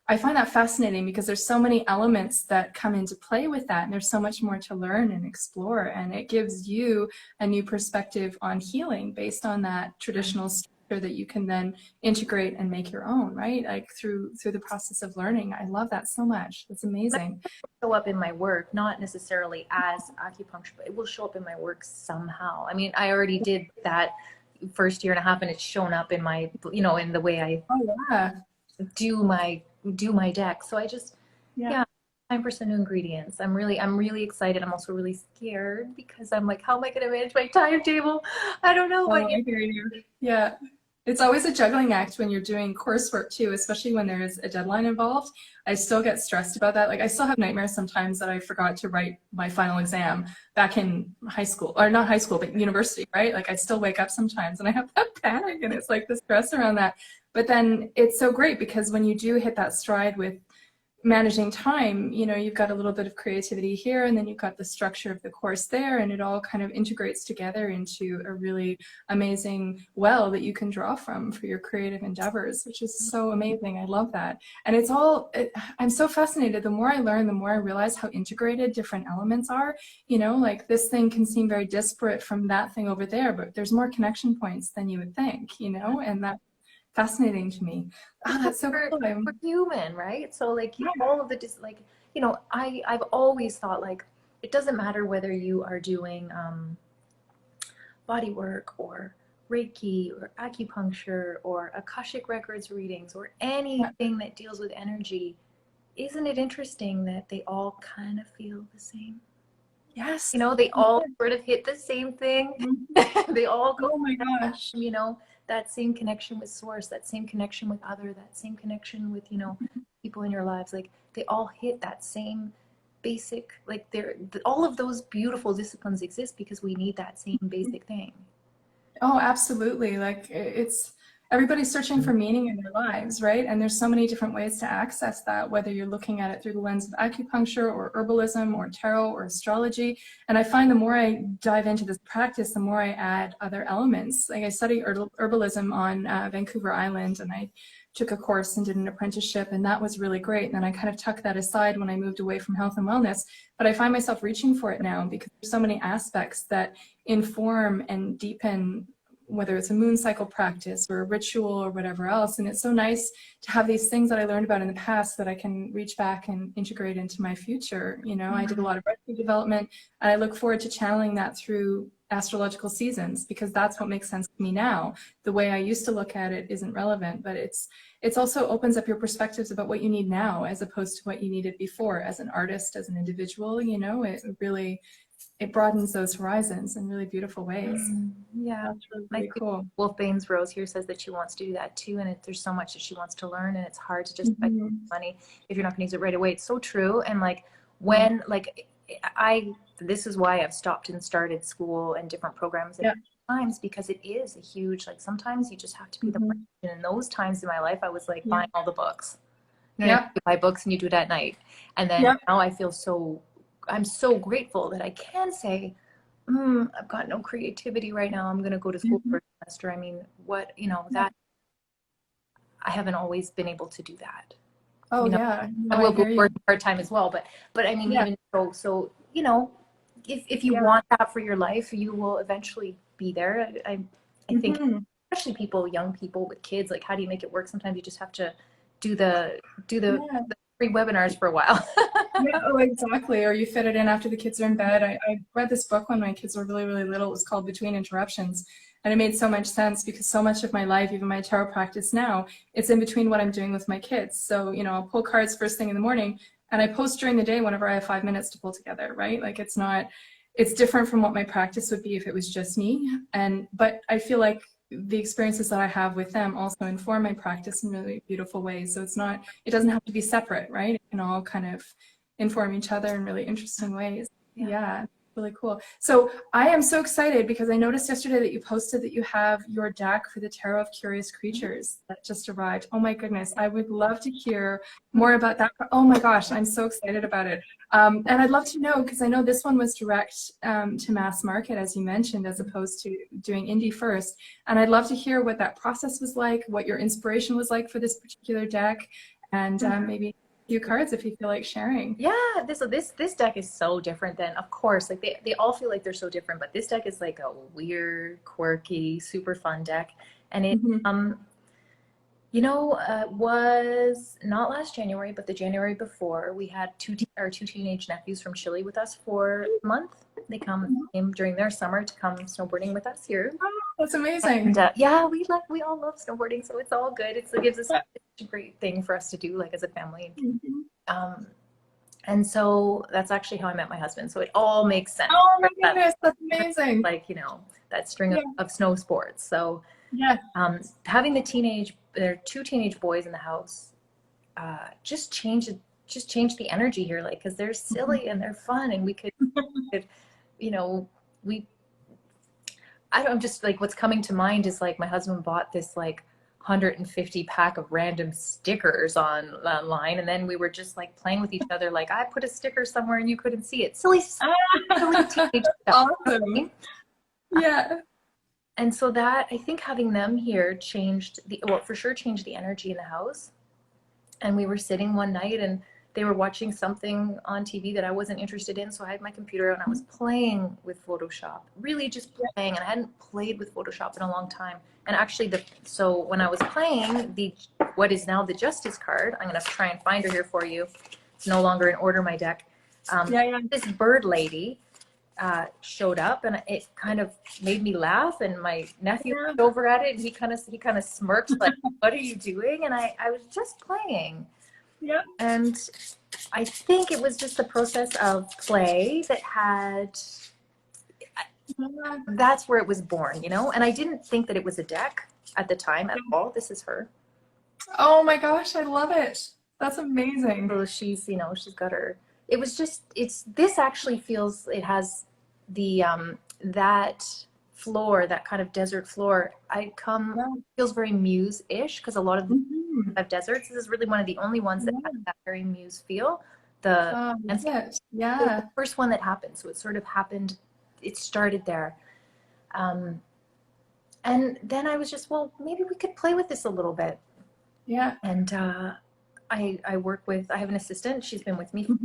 I find that fascinating, because there's so many elements that come into play with that, and there's so much more to learn and explore, and it gives you a new perspective on healing based on that traditional structure that you can then integrate and make your own, right? Like through the process of learning. I love that so much. That's amazing. It will show up in my work, not necessarily as acupuncture, but it will show up in my work somehow. I mean, I already did that first year and a half, and it's shown up in my, you know, in the way I do my deck. So I just, time for some new ingredients. I'm really excited. I'm also really scared, because I'm like, how am I going to manage my timetable? I don't know. I hear you. Yeah. It's always a juggling act when you're doing coursework too, especially when there's a deadline involved. I still get stressed about that. Like, I still have nightmares sometimes that I forgot to write my final exam back in high school, or not high school, but university, right? Like, I still wake up sometimes and I have that panic, and it's like the stress around that. But then it's so great, because when you do hit that stride with managing time, you know, you've got a little bit of creativity here, and then you've got the structure of the course there, and it all kind of integrates together into a really amazing well that you can draw from for your creative endeavors, which is so amazing. I love that. And it's all, I'm so fascinated. The more I learn, the more I realize how integrated different elements are. You know, like, this thing can seem very disparate from that thing over there, but there's more connection points than you would think, you know, and that's fascinating to me. Oh, that's so cool. We're human, right? So like, you know, all of the like, you know, I've always thought, like, it doesn't matter whether you are doing body work or Reiki or acupuncture or Akashic records readings or anything that deals with energy. Isn't it interesting that they all kind of feel the same? Yes. You know, they all sort of hit the same thing. They all go, oh my gosh, you know, that same connection with source, that same connection with other, that same connection with, you know, people in your lives. Like, they all hit that same basic, like, all of those beautiful disciplines exist because we need that same basic thing. Oh, absolutely. Like, it's, everybody's searching for meaning in their lives, right? And there's so many different ways to access that, whether you're looking at it through the lens of acupuncture or herbalism or tarot or astrology. And I find the more I dive into this practice, the more I add other elements. Like, I study herbalism on Vancouver Island, and I took a course and did an apprenticeship, and that was really great. And then I kind of tucked that aside when I moved away from health and wellness. But I find myself reaching for it now, because there's so many aspects that inform and deepen, whether it's a moon cycle practice or a ritual or whatever else. And it's so nice to have these things that I learned about in the past that I can reach back and integrate into my future. You know, I did a lot of recipe development, and I look forward to channeling that through astrological seasons, because that's what makes sense to me now. The way I used to look at it isn't relevant, but it's also opens up your perspectives about what you need now as opposed to what you needed before as an artist, as an individual. It really, it broadens those horizons in really beautiful ways. Yeah, That's really cool. Wolfbane's Rose here says that she wants to do that too, and there's so much that she wants to learn, and it's hard to just money if you're not going to use it right away. It's so true. And like when this is why I've stopped and started school and different programs at times, because it is a huge, like, sometimes you just have to be the person. And in those times in my life, I was like buying all the books. You buy books and you do it at night. And then now I feel I'm so grateful that I can say, I've got no creativity right now. I'm going to go to school for a semester. I mean, that I haven't always been able to do that. Oh, yeah. I will go work part-time as well, but I mean, even so, if you want that for your life, you will eventually be there. I think, especially young people with kids, like, how do you make it work? Sometimes you just have to do the free webinars for a while. Oh, exactly. Or you fit it in after the kids are in bed. I read this book when my kids were really, really little. It was called Between Interruptions. And it made so much sense because so much of my life, even my tarot practice now, it's in between what I'm doing with my kids. So, I'll pull cards first thing in the morning and I post during the day whenever I have 5 minutes to pull together, right? Like, it's different from what my practice would be if it was just me. But I feel like the experiences that I have with them also inform my practice in really beautiful ways. So it doesn't have to be separate, right? It can all kind of inform each other in really interesting ways. Yeah, really cool. So I am so excited because I noticed yesterday that you posted that you have your deck for the Tarot of Curious Creatures that just arrived. Oh my goodness, I would love to hear more about that. Oh my gosh, I'm so excited about it. And I'd love to know, because I know this one was direct to mass market, as you mentioned, as opposed to doing indie first. And I'd love to hear what that process was like, what your inspiration was like for this particular deck, and maybe few cards if you feel like sharing. This deck is so different than, of course, like they all feel like they're so different, but this deck is like a weird, quirky, super fun deck. And it was not last January, but the January before, we had our two teenage nephews from Chile with us for a month. They came during their summer to come snowboarding with us here. Oh, that's amazing. And we all love snowboarding, so it's all good. It gives us a great thing for us to do, like, as a family. And so that's actually how I met my husband. So it all makes sense. Oh my goodness, that's amazing. Like, that string of snow sports. So having there are two teenage boys in the house, just changed the energy here, like, because they're silly and they're fun, and we could I'm just like, what's coming to mind is, like, my husband bought this like 150 pack of random stickers online, and then we were just like playing with each other, like, I put a sticker somewhere and you couldn't see it. Silly teenage stuff. Awesome. And so that, I think having them here changed the energy in the house. And we were sitting one night and they were watching something on TV that I wasn't interested in. So I had my computer and I was playing with Photoshop, really just playing. And I hadn't played with Photoshop in a long time. And actually, so when I was playing what is now the Justice card, I'm going to try and find her here for you. It's no longer in order, my deck. This bird lady showed up, and it kind of made me laugh. And my nephew looked over at it, and he kind of smirked, like, "What are you doing?" And I was just playing. Yeah. And I think it was just the process of play that's where it was born, And I didn't think that it was a deck at the time at all. This is her. Oh my gosh, I love it. That's amazing. So she's got her. It was just, this actually feels, it has that floor, that kind of desert floor. Feels very Muse-ish, because a lot of have deserts. This is really one of the only ones that has that very Muse feel. The first one that happened. So it sort of happened, it started there. And then I was just, well, maybe we could play with this a little bit. Yeah. And I have an assistant. She's been with me for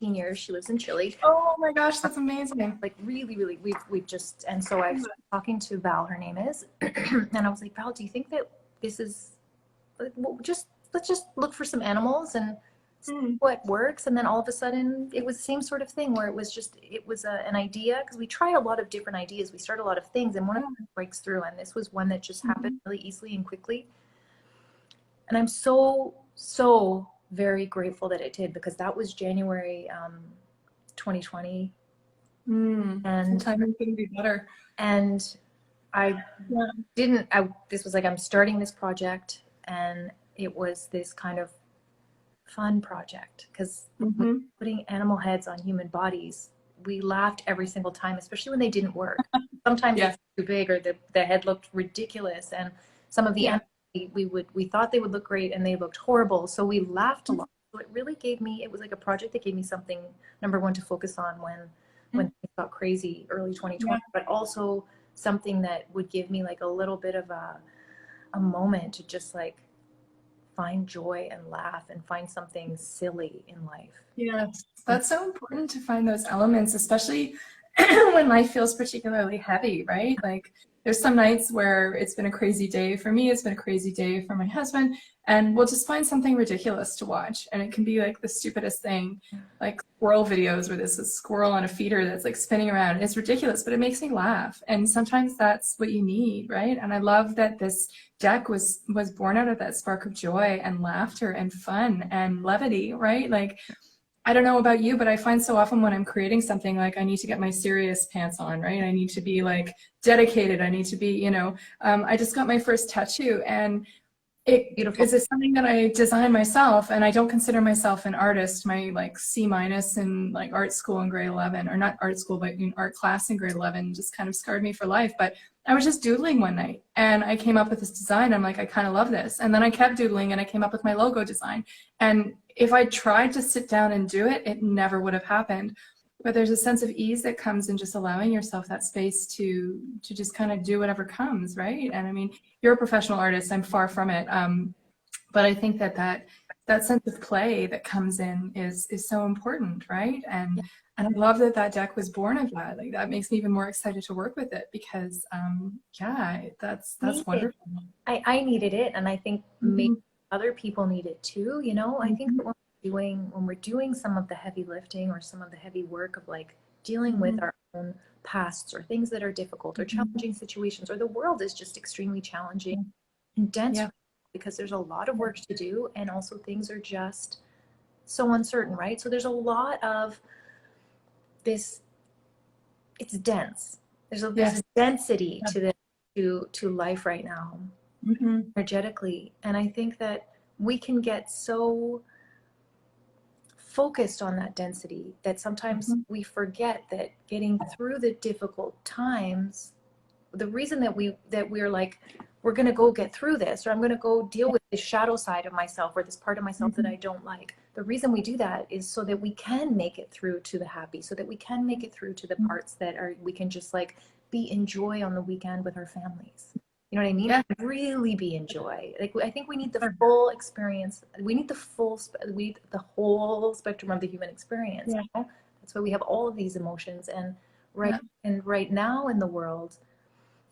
15 years. She lives in Chile. Oh my gosh, that's amazing. Like, really, really, we've just, and so I was talking to Val, her name is, and I was like, Val, do you think that this is, let's just look for some animals and Mm. what works, and then all of a sudden it was the same sort of thing where it was an idea, because we try a lot of different ideas, we start a lot of things, and one of them breaks through, and this was one that just happened really easily and quickly. And I'm so very grateful that it did, because that was January 2020. And Timing couldn't be better. and I this was like, I'm starting this project, and it was this kind of fun project, because putting animal heads on human bodies, we laughed every single time, especially when they didn't work. Sometimes it's too big, or the head looked ridiculous, and some of the animals, we thought they would look great and they looked horrible, so we laughed a lot. So it really gave me, it was like a project that gave me something, number one, to focus on when things got crazy early 2020, but also something that would give me like a little bit of a moment to just like find joy and laugh and find something silly in life. Yes, that's so important, to find those elements, especially when life feels particularly heavy, right? Like, there's some nights where it's been a crazy day for me, it's been a crazy day for my husband, and we'll just find something ridiculous to watch. And it can be like the stupidest thing, like squirrel videos where there's a squirrel on a feeder that's like spinning around. It's ridiculous, but it makes me laugh. And sometimes that's what you need, right? And I love that this deck was born out of that spark of joy and laughter and fun and levity, right? Like, I don't know about you, but I find so often when I'm creating something, like, I need to get my serious pants on, right? I need to be like dedicated. I need to be, you know, I just got my first tattoo, and is something that I designed myself, and I don't consider myself an artist. My like C- in like art school in grade 11, or not art school, but in art class in grade 11, just kind of scarred me for life. But I was just doodling one night, and I came up with this design. I'm like, I kind of love this. And then I kept doodling, and I came up with my logo design. And if I tried to sit down and do it, it never would have happened. But there's a sense of ease that comes in just allowing yourself that space to just kind of do whatever comes, right? And I mean, you're a professional artist. I'm far from it. But I think that sense of play that comes in is so important, right? And I love that deck was born of that. Like, that makes me even more excited to work with it, because that's wonderful. I needed it, and I think maybe other people need it too. You know, I think that when we're doing some of the heavy lifting or some of the heavy work of like dealing with our own pasts, or things that are difficult or challenging situations, or the world is just extremely challenging and dense, because there's a lot of work to do, and also things are just so uncertain, right? So there's a lot of this, it's dense. There's a density to life right now, energetically. And I think that we can get so focused on that density that sometimes we forget that getting through the difficult times, the reason that we're like, we're going to go get through this, or I'm going to go deal with this shadow side of myself, or this part of myself that I don't like. The reason we do that is so that we can make it through to the happy, so that we can make it through to the parts that are, we can just like be in joy on the weekend with our families. You know what I mean? Yeah. Really be in joy. Like, I think we need the full experience. We need the whole spectrum of the human experience. You know? That's why we have all of these emotions. And right now in the world,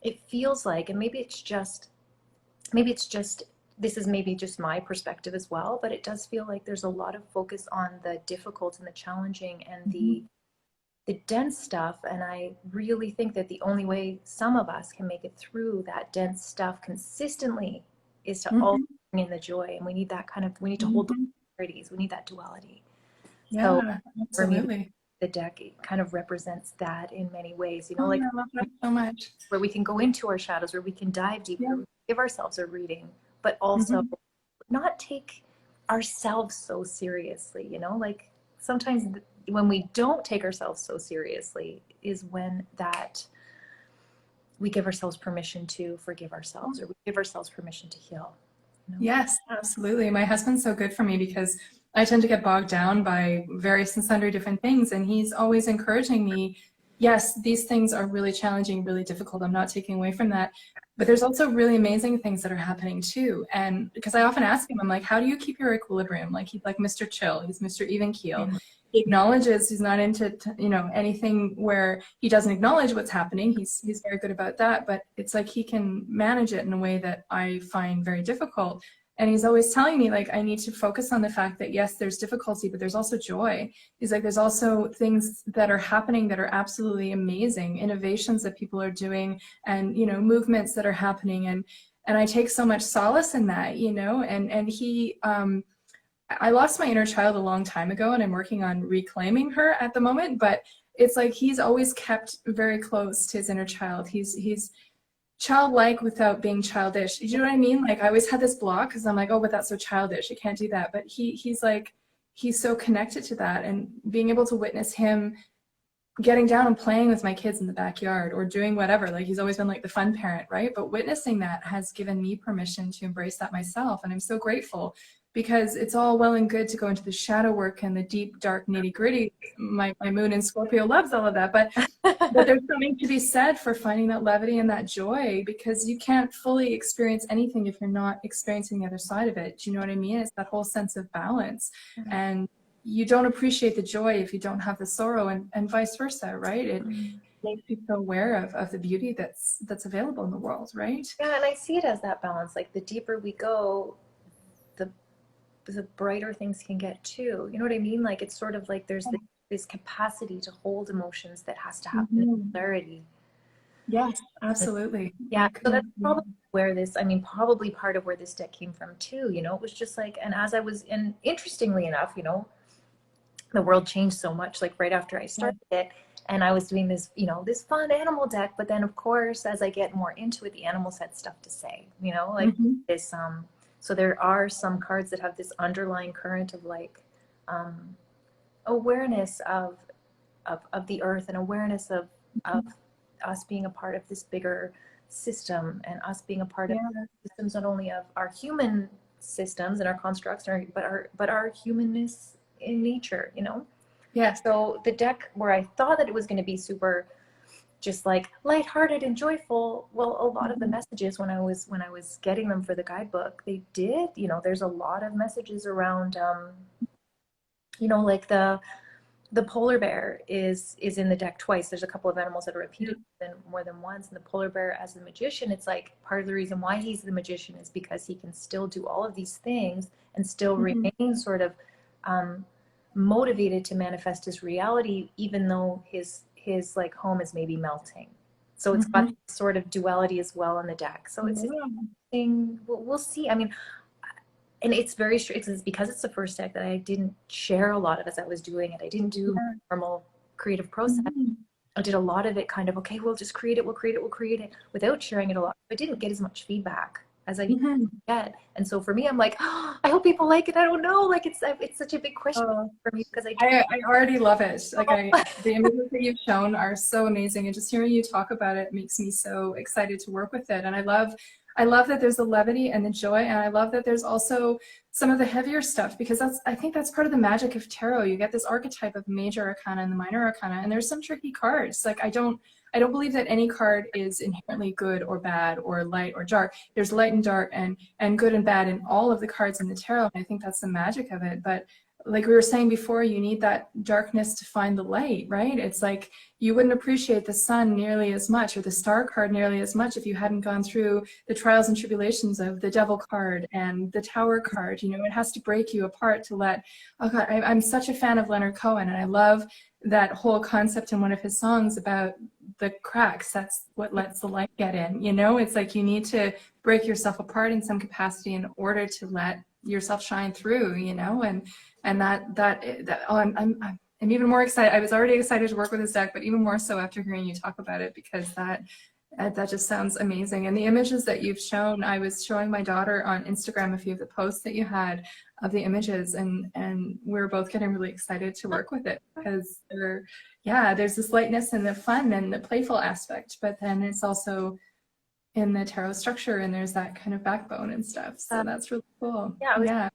it feels like, and maybe it's just this is maybe just my perspective as well, but it does feel like there's a lot of focus on the difficult and the challenging and the dense stuff. And I really think that the only way some of us can make it through that dense stuff consistently is to all bring in the joy. And we need that kind of, we need to hold the polarities. We need that duality. Yeah, so absolutely. For me, the deck, it kind of represents that in many ways, you know, like I love that so much. Where we can go into our shadows, where we can dive deeper, where we give ourselves a reading, but also not take ourselves so seriously, you know, like sometimes when we don't take ourselves so seriously is when that we give ourselves permission to forgive ourselves, or we give ourselves permission to heal. You know? Yes, absolutely. My husband's so good for me, because I tend to get bogged down by various and sundry different things, and he's always encouraging me. Yes, these things are really challenging, really difficult. I'm not taking away from that. But there's also really amazing things that are happening too. And because I often ask him, I'm like, how do you keep your equilibrium? Like, he's like Mr. Chill. He's Mr. Even Keel. He acknowledges, he's not into, you know, anything where he doesn't acknowledge what's happening. He's very good about that. But it's like he can manage it in a way that I find very difficult. And he's always telling me, like, I need to focus on the fact that, yes, there's difficulty, but there's also joy. He's like, there's also things that are happening that are absolutely amazing, innovations that people are doing, and, you know, movements that are happening. And I take so much solace in that, you know, and he, I lost my inner child a long time ago, and I'm working on reclaiming her at the moment, but it's like he's always kept very close to his inner child. He's childlike without being childish. You know what I mean? Like, I always had this block because I'm like, oh, but that's so childish. You can't do that. But he's like, he's so connected to that, and being able to witness him getting down and playing with my kids in the backyard or doing whatever. Like, he's always been like the fun parent, right? But witnessing that has given me permission to embrace that myself. And I'm so grateful, because it's all well and good to go into the shadow work and the deep, dark, nitty gritty. My moon in Scorpio loves all of that. But there's something to be said for finding that levity and that joy, because you can't fully experience anything if you're not experiencing the other side of it. Do you know what I mean? It's that whole sense of balance. Mm-hmm. And you don't appreciate the joy if you don't have the sorrow, and vice versa, right? It makes you so aware of the beauty that's available in the world, right? Yeah, and I see it as that balance. Like, the deeper we go, the brighter things can get too. You know what I mean? Like, it's sort of like there's this capacity to hold emotions that has to happen in clarity. Yes, absolutely. Yeah, so that's probably where this, I mean, probably part of where this deck came from too. You know, it was just like, and as I was in, interestingly enough, you know, the world changed so much, like right after I started it, and I was doing this, you know, this fun animal deck, but then of course, as I get more into it, the animals had stuff to say, you know, like this, so there are some cards that have this underlying current of like awareness of the earth, and awareness of us being a part of this bigger system, and us being a part of systems, not only of our human systems and our constructs, but our humanness in nature, you know? Yeah. So the deck, where I thought that it was going to be super just like lighthearted and joyful, well, a lot of the messages when I was getting them for the guidebook, they did, you know, there's a lot of messages around you know, like the polar bear is in the deck twice. There's a couple of animals that are repeated more than once, and the polar bear as the magician, it's like part of the reason why he's the magician is because he can still do all of these things and still remain sort of motivated to manifest his reality, even though his like home is maybe melting. So it's got this sort of duality as well in the deck. So it's interesting. We'll see. I mean, and it's very strict. It's because it's the first deck that I didn't share a lot of as I was doing it. I didn't do normal creative process. I did a lot of it kind of, okay, we'll just create it, we'll create it without sharing it a lot. I didn't get as much feedback as I get. And so for me, I'm like, oh, I hope people like it. I don't know. Like, it's such a big question for me, because I already love it. Like, the images that you've shown are so amazing. And just hearing you talk about it makes me so excited to work with it. And I love that there's the levity and the joy, and I love that there's also some of the heavier stuff, because I think that's part of the magic of tarot. You get this archetype of major arcana and the minor arcana, and there's some tricky cards. Like, I don't believe that any card is inherently good or bad or light or dark. There's light and dark and good and bad in all of the cards in the tarot, and I think that's the magic of it. But like we were saying before, you need that darkness to find the light, right? It's like you wouldn't appreciate the sun nearly as much, or the star card nearly as much, if you hadn't gone through the trials and tribulations of the devil card and the tower card. You know, it has to break you apart to let, oh God, I'm such a fan of Leonard Cohen, and I love that whole concept in one of his songs about the cracks. That's what lets the light get in. You know, it's like you need to break yourself apart in some capacity in order to let yourself shine through, you know, and I'm even more excited. I was already excited to work with this deck, but even more so after hearing you talk about it, because that just sounds amazing. And the images that you've shown, I was showing my daughter on Instagram a few of the posts that you had of the images, and we're both getting really excited to work with it, because there's this lightness and the fun and the playful aspect, but then it's also in the tarot structure, and there's that kind of backbone and stuff. So that's really cool. I'm gonna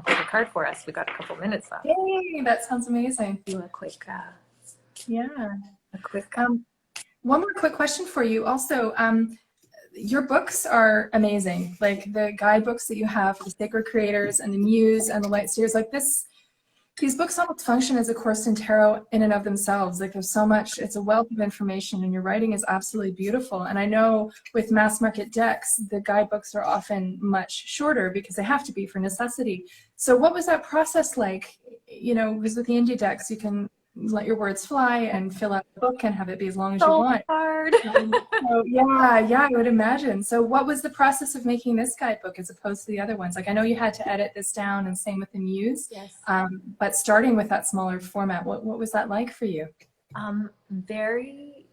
pick a card for us. We got a couple minutes left. Yay, that sounds amazing. Do a quick one more quick question for you also. Your books are amazing, like the guidebooks that you have for the Sacred Creators and the Muse and the Light Seers. Like, this These books almost function as a course in tarot in and of themselves. Like there's so much, it's a wealth of information, and your writing is absolutely beautiful. And I know with mass market decks, the guidebooks are often much shorter because they have to be for necessity. So what was that process like? You know, because with the indie decks, you can let your words fly and fill out the book and have it be as long as you So want. hard. So yeah, I would imagine. So what was the process of making this guidebook as opposed to the other ones? Like I know you had to edit this down, and same with the Muse. Yes. But starting with that smaller format, what was that like for you? Very,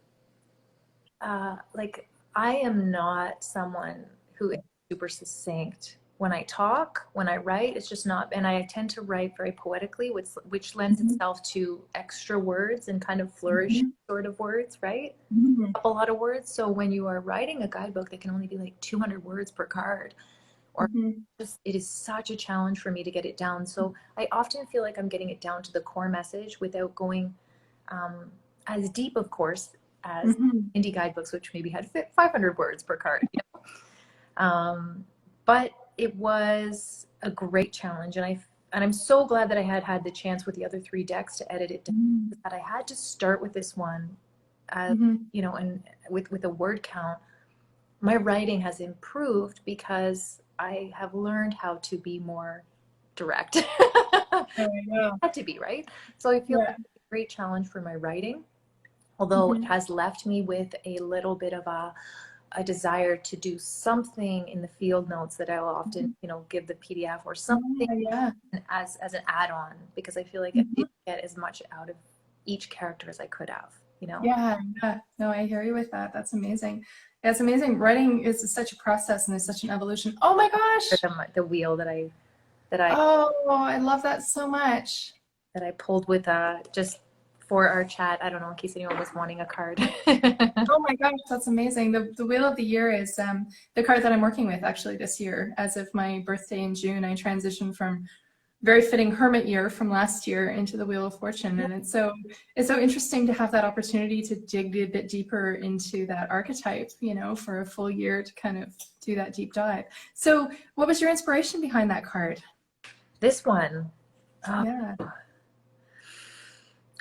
like I am not someone who is super succinct. When I talk, when I write, it's just not, and I tend to write very poetically, which lends itself to extra words and kind of flourish sort of words, right? A lot of words. So when you are writing a guidebook that can only be like 200 words per card, or just, it is such a challenge for me to get it down. So I often feel like I'm getting it down to the core message without going as deep, of course, as indie guidebooks, which maybe had 500 words per card. You know? But it was a great challenge, and I'm so glad that I had the chance with the other 3 decks to edit it down. That I had to start with this one, you know, and with a word count. My writing has improved because I have learned how to be more direct. Had to be, right? So I feel like it's a great challenge for my writing, although it has left me with a little bit of a desire to do something in the field notes that I will often, you know, give the PDF or something as an add-on, because I feel like I didn't get as much out of each character as I could have, you know? Yeah. No, I hear you with that. That's amazing. Yeah, it's amazing. Writing is such a process, and there's such an evolution. Oh my gosh. The wheel that I Oh, I love that so much. That I pulled with just for our chat. I don't know, in case anyone was wanting a card. Oh my gosh, that's amazing. The Wheel of the Year is the card that I'm working with actually this year. As of my birthday in June, I transitioned from very fitting Hermit year from last year into the Wheel of Fortune. And it's so interesting to have that opportunity to dig a bit deeper into that archetype, you know, for a full year to kind of do that deep dive. So what was your inspiration behind that card? This one.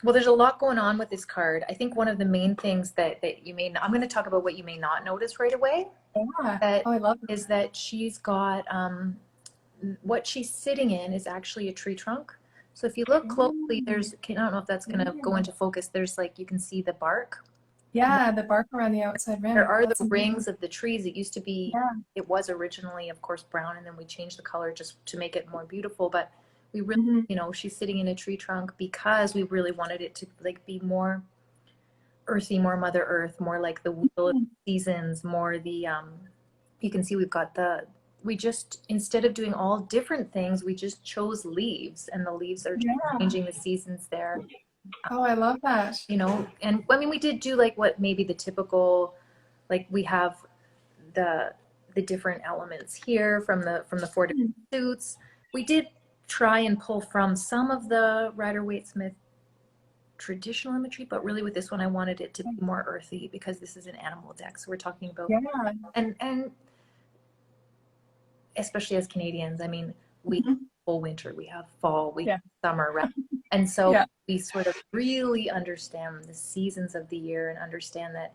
Well, there's a lot going on with this card. I think one of the main things that you may not, I'm going to talk about what you may not notice right away. I love it. Is that she's got, what she's sitting in is actually a tree trunk. So if you look closely, I don't know if that's going to go into focus. There's like, you can see the bark. Yeah, the bark around the outside rim. There are the rings of the trees. It used to be, it was originally, of course, brown, and then we changed the color just to make it more beautiful. But we really, you know, she's sitting in a tree trunk because we really wanted it to like be more earthy, more Mother Earth, more like the wheel of seasons, more the, you can see we've got we just, instead of doing all different things, we just chose leaves, and the leaves are changing the seasons there. Oh, I love that. You know, and I mean, we did do like what maybe the typical, like we have the different elements here from the 4 different suits. We did try and pull from some of the Rider-Waite-Smith traditional imagery, but really with this one, I wanted it to be more earthy because this is an animal deck. So we're talking about, and especially as Canadians, I mean, we have full winter, we have fall, we have summer, right? And so we sort of really understand the seasons of the year and understand that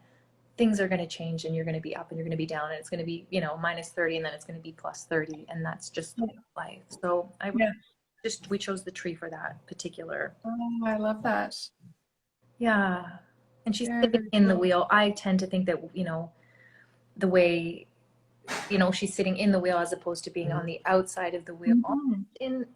things are going to change, and you're going to be up and you're going to be down, and it's going to be, you know, -30, and then it's going to be +30, and that's just life. So we chose the tree for that particular. Oh, I love that. Yeah. And she's sitting in the wheel. I tend to think that, you know, the way, you know, she's sitting in the wheel as opposed to being on the outside of the wheel,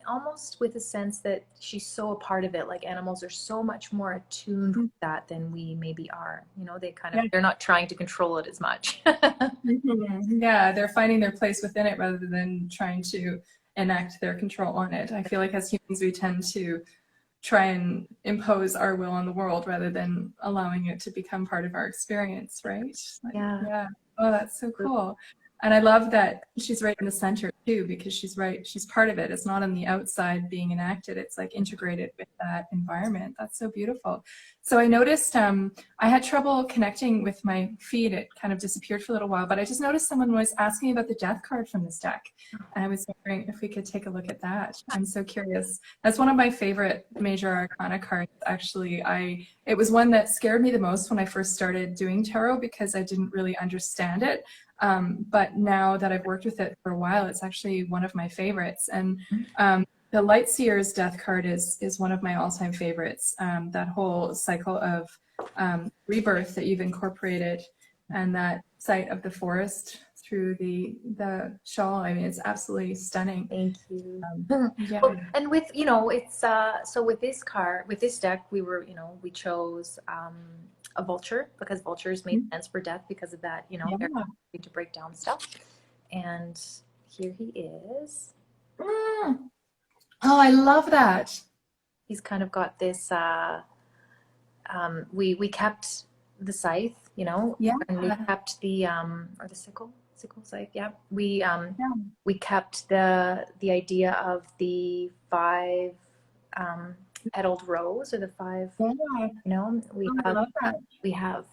almost with a sense that she's so a part of it. Like animals are so much more attuned to that than we maybe are. You know, they kind of, they're not trying to control it as much. Yeah, they're finding their place within it rather than trying to enact their control on it. I feel like as humans, we tend to try and impose our will on the world rather than allowing it to become part of our experience, right? Yeah. Oh, that's so cool. And I love that she's right in the center too, because she's right, she's part of it. It's not on the outside being enacted, it's like integrated with that environment. That's so beautiful. So I noticed I had trouble connecting with my feed. It kind of disappeared for a little while, but I just noticed someone was asking about the death card from this deck. And I was wondering if we could take a look at that. I'm so curious. That's one of my favorite major arcana cards, actually. It was one that scared me the most when I first started doing tarot because I didn't really understand it. But now that I've worked with it for a while, it's actually one of my favorites. And the Lightseer's death card is one of my all-time favorites. That whole cycle of rebirth that you've incorporated, and that sight of the forest through the shawl. I mean, it's absolutely stunning. Thank you. Yeah. Well, and with, you know, it's so with this card, with this deck, we were, you know, we chose a vulture because vultures made sense for death because of that, you know, they're to break down stuff. And here he is. Oh, I love that. He's kind of got this we kept the scythe, you know, and we kept the or the sickle scythe, we kept the idea of the 5 petaled rose, or the 5, you know, we have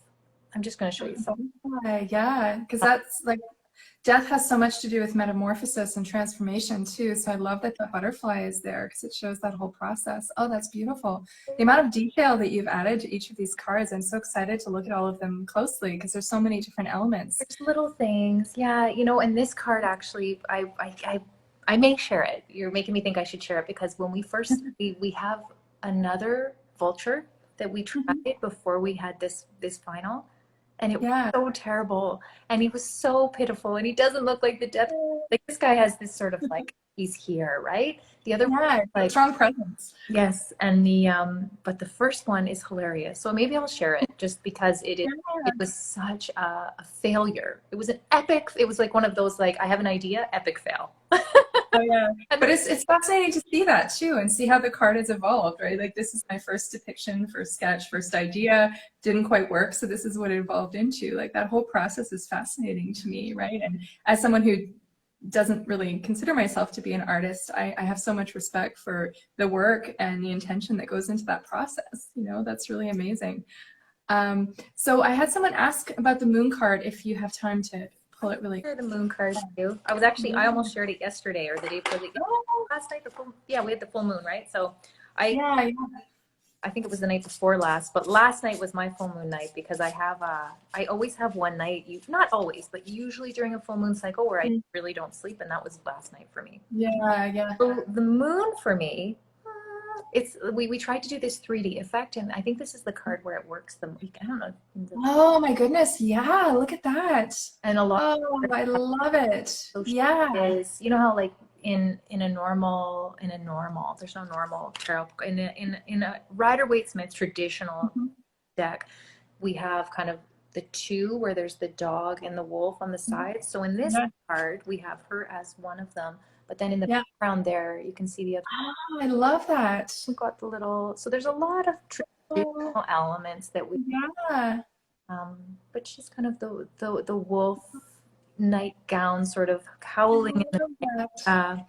I'm just going to show you something. Yeah, because that's like, death has so much to do with metamorphosis and transformation too. So I love that the butterfly is there because it shows that whole process. Oh, that's beautiful. The amount of detail that you've added to each of these cards, I'm so excited to look at all of them closely because there's so many different elements. There's little things, yeah, you know. And this card actually, I may share it. You're making me think I should share it because when we first we have another vulture that we tried before we had this final. And it was so terrible, and he was so pitiful, and he doesn't look like the death. Like, this guy has this sort of like, he's here, right? The other one, like, strong presence. Yes, and the but the first one is hilarious. So maybe I'll share it just because it was such a failure. It was an epic. It was like one of those, like, I have an idea, epic fail. Oh yeah, but it's fascinating to see that too, and see how the card has evolved, right? Like, this is my first depiction, first sketch, first idea, didn't quite work, so this is what it evolved into. Like, that whole process is fascinating to me, right? And as someone who doesn't really consider myself to be an artist, I have so much respect for the work and the intention that goes into that process. You know, that's really amazing. So I had someone ask about the moon card, if you have time to pull it really. The moon card too. I was actually, I almost shared it yesterday or the day before last night. We had the full moon, right? So I think it was the night before last, but last night was my full moon night because I always have one night, not always, but usually during a full moon cycle where I really don't sleep, and that was last night for me. Yeah. So the moon for me, we tried to do this 3D effect, and I think this is the card where it works the most. I don't know. Oh my goodness, yeah, look at that. And a lot. Oh, I love it. So yeah. Is, you know how, like, in a normal, there's no normal tarot, in a Rider-Waite-Smith traditional deck, we have kind of the 2 where there's the dog and the wolf on the side. So in this card, we have her as one of them, but then in the background there, you can see the other. Oh, I love that. We've got the little, so there's a lot of traditional elements that we, but she's kind of the wolf nightgown, sort of howling in the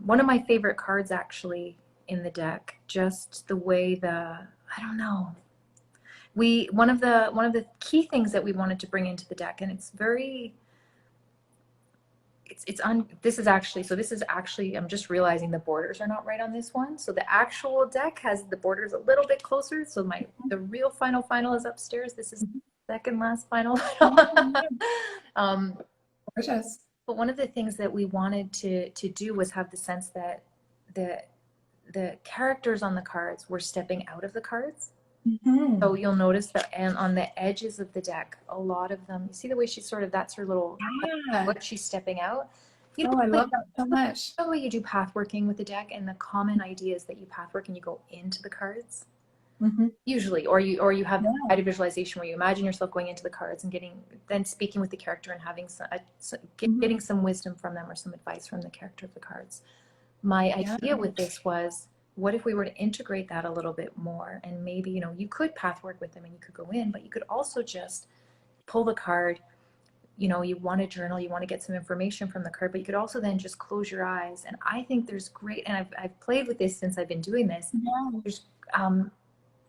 one of my favorite cards actually in the deck, just the way I don't know, one of the key things that we wanted to bring into the deck, and this is actually I'm just realizing the borders are not right on this one. So the actual deck has the borders a little bit closer. So the real final is upstairs. This is second last final. Gorgeous. But one of the things that we wanted to do was have the sense that the characters on the cards were stepping out of the cards. So you'll notice that, and on the edges of the deck, a lot of them, you see the way she's sort of, that's her little, what she's stepping out. I love that so much. The way you do path working with the deck, and the common idea is that you path work and you go into the cards. Usually, or you have a visualization where you imagine yourself going into the cards and then speaking with the character and having getting some wisdom from them or some advice from the character of the cards. My idea with this was, what if we were to integrate that a little bit more, and maybe, you know, you could path work with them and you could go in, but you could also just pull the card, you know, you want to journal, you want to get some information from the card, but you could also then just close your eyes. And I think there's great, and I've played with this since I've been doing this. Yeah.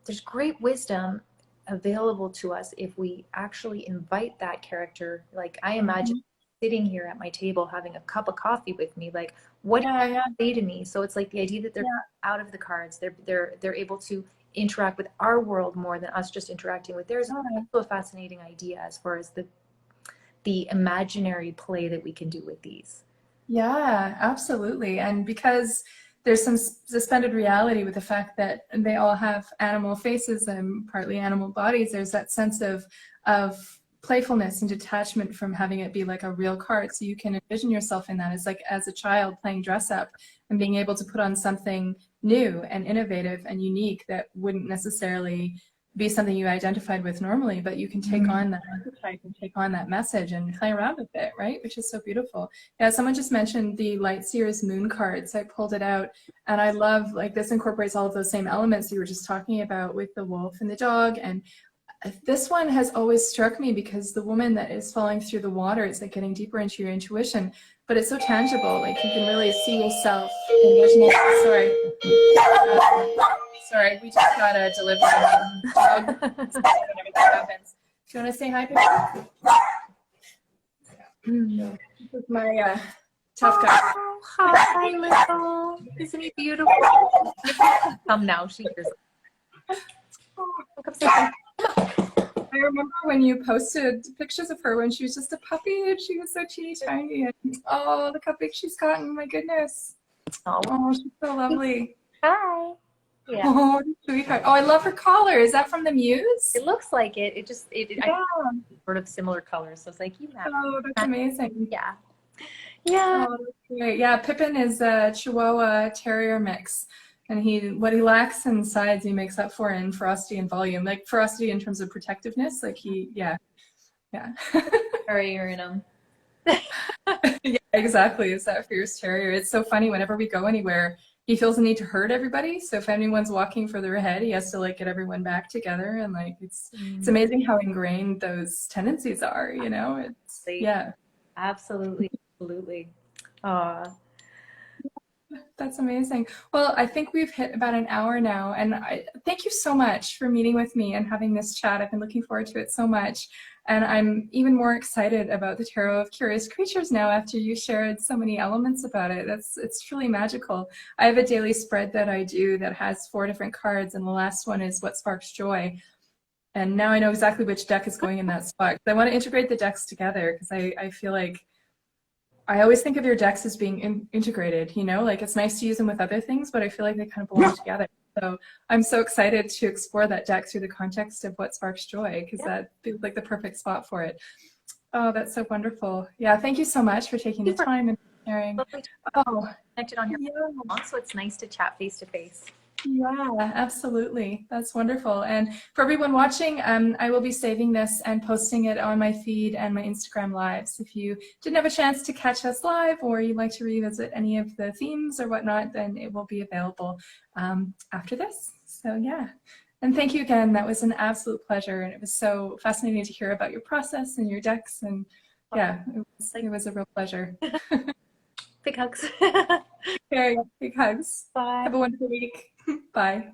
There's great wisdom available to us if we actually invite that character. Like I imagine sitting here at my table having a cup of coffee with me, like what do they say to me? So it's like the idea that they're out of the cards, they're able to interact with our world more than us just interacting with theirs. Also a fascinating idea as far as the imaginary play that we can do with these. Yeah, absolutely. And because there's some suspended reality with the fact that they all have animal faces and partly animal bodies, there's that sense of playfulness and detachment from having it be like a real card. So you can envision yourself in that as like as a child playing dress up and being able to put on something new and innovative and unique that wouldn't necessarily be something you identified with normally, but you can take on that archetype and take on that message and play around with it, right? Which is so beautiful. Yeah, someone just mentioned the Lightseer's moon cards. I pulled it out and I love, like, this incorporates all of those same elements you were just talking about with the wolf and the dog. And this one has always struck me because the woman that is falling through the water, it's like getting deeper into your intuition, but it's so tangible. Like you can really see yourself envisioning. Sorry, we just got a delivery dog. Everything happens. Do you want to say hi, Pippa? This is my tough guy. Oh, hi, little. Isn't he beautiful? Come now, she hears. I remember when you posted pictures of her when she was just a puppy and she was so teeny tiny. And oh, look how big she's gotten. My goodness. Oh, she's so lovely. Hi. Yeah. Oh, sweetheart. Oh, I love her collar. Is that from the Muse? It looks like it. I sort of similar colors. So it's like you have. Oh, that's amazing. Yeah. Yeah. Oh, that's great. Yeah, Pippin is a Chihuahua Terrier mix. And what he lacks in size, he makes up for in ferocity and volume. Like ferocity in terms of protectiveness. Like yeah. Sorry, you're in him. Yeah, exactly. It's that fierce terrier. It's so funny. Whenever we go anywhere, he feels the need to herd everybody. So if anyone's walking further ahead, he has to like get everyone back together. And like it's amazing how ingrained those tendencies are. You know, it's Absolutely. That's amazing. Well, I think we've hit about an hour now, and thank you so much for meeting with me and having this chat. I've been looking forward to it so much, and I'm even more excited about the Tarot of Curious Creatures now after you shared so many elements about it. It's truly magical. I have a daily spread that I do that has 4 different cards, and the last one is What Sparks Joy. And now I know exactly which deck is going in that spot. I want to integrate the decks together because I feel like I always think of your decks as being integrated, you know, like it's nice to use them with other things, but I feel like they kind of belong together. So I'm so excited to explore that deck through the context of What Sparks Joy, because that feels like the perfect spot for it. Oh, that's so wonderful. Yeah, thank you so much for taking the time and sharing. Oh, connected on your phone, so it's nice to chat face to face. Yeah, absolutely. That's wonderful. And for everyone watching, I will be saving this and posting it on my feed and my Instagram lives. If you didn't have a chance to catch us live or you'd like to revisit any of the themes or whatnot, then it will be available after this. So yeah. And thank you again. That was an absolute pleasure. And it was so fascinating to hear about your process and your decks. And yeah, it was a real pleasure. Big hugs. Okay, big hugs. Bye. Have a wonderful week. Bye.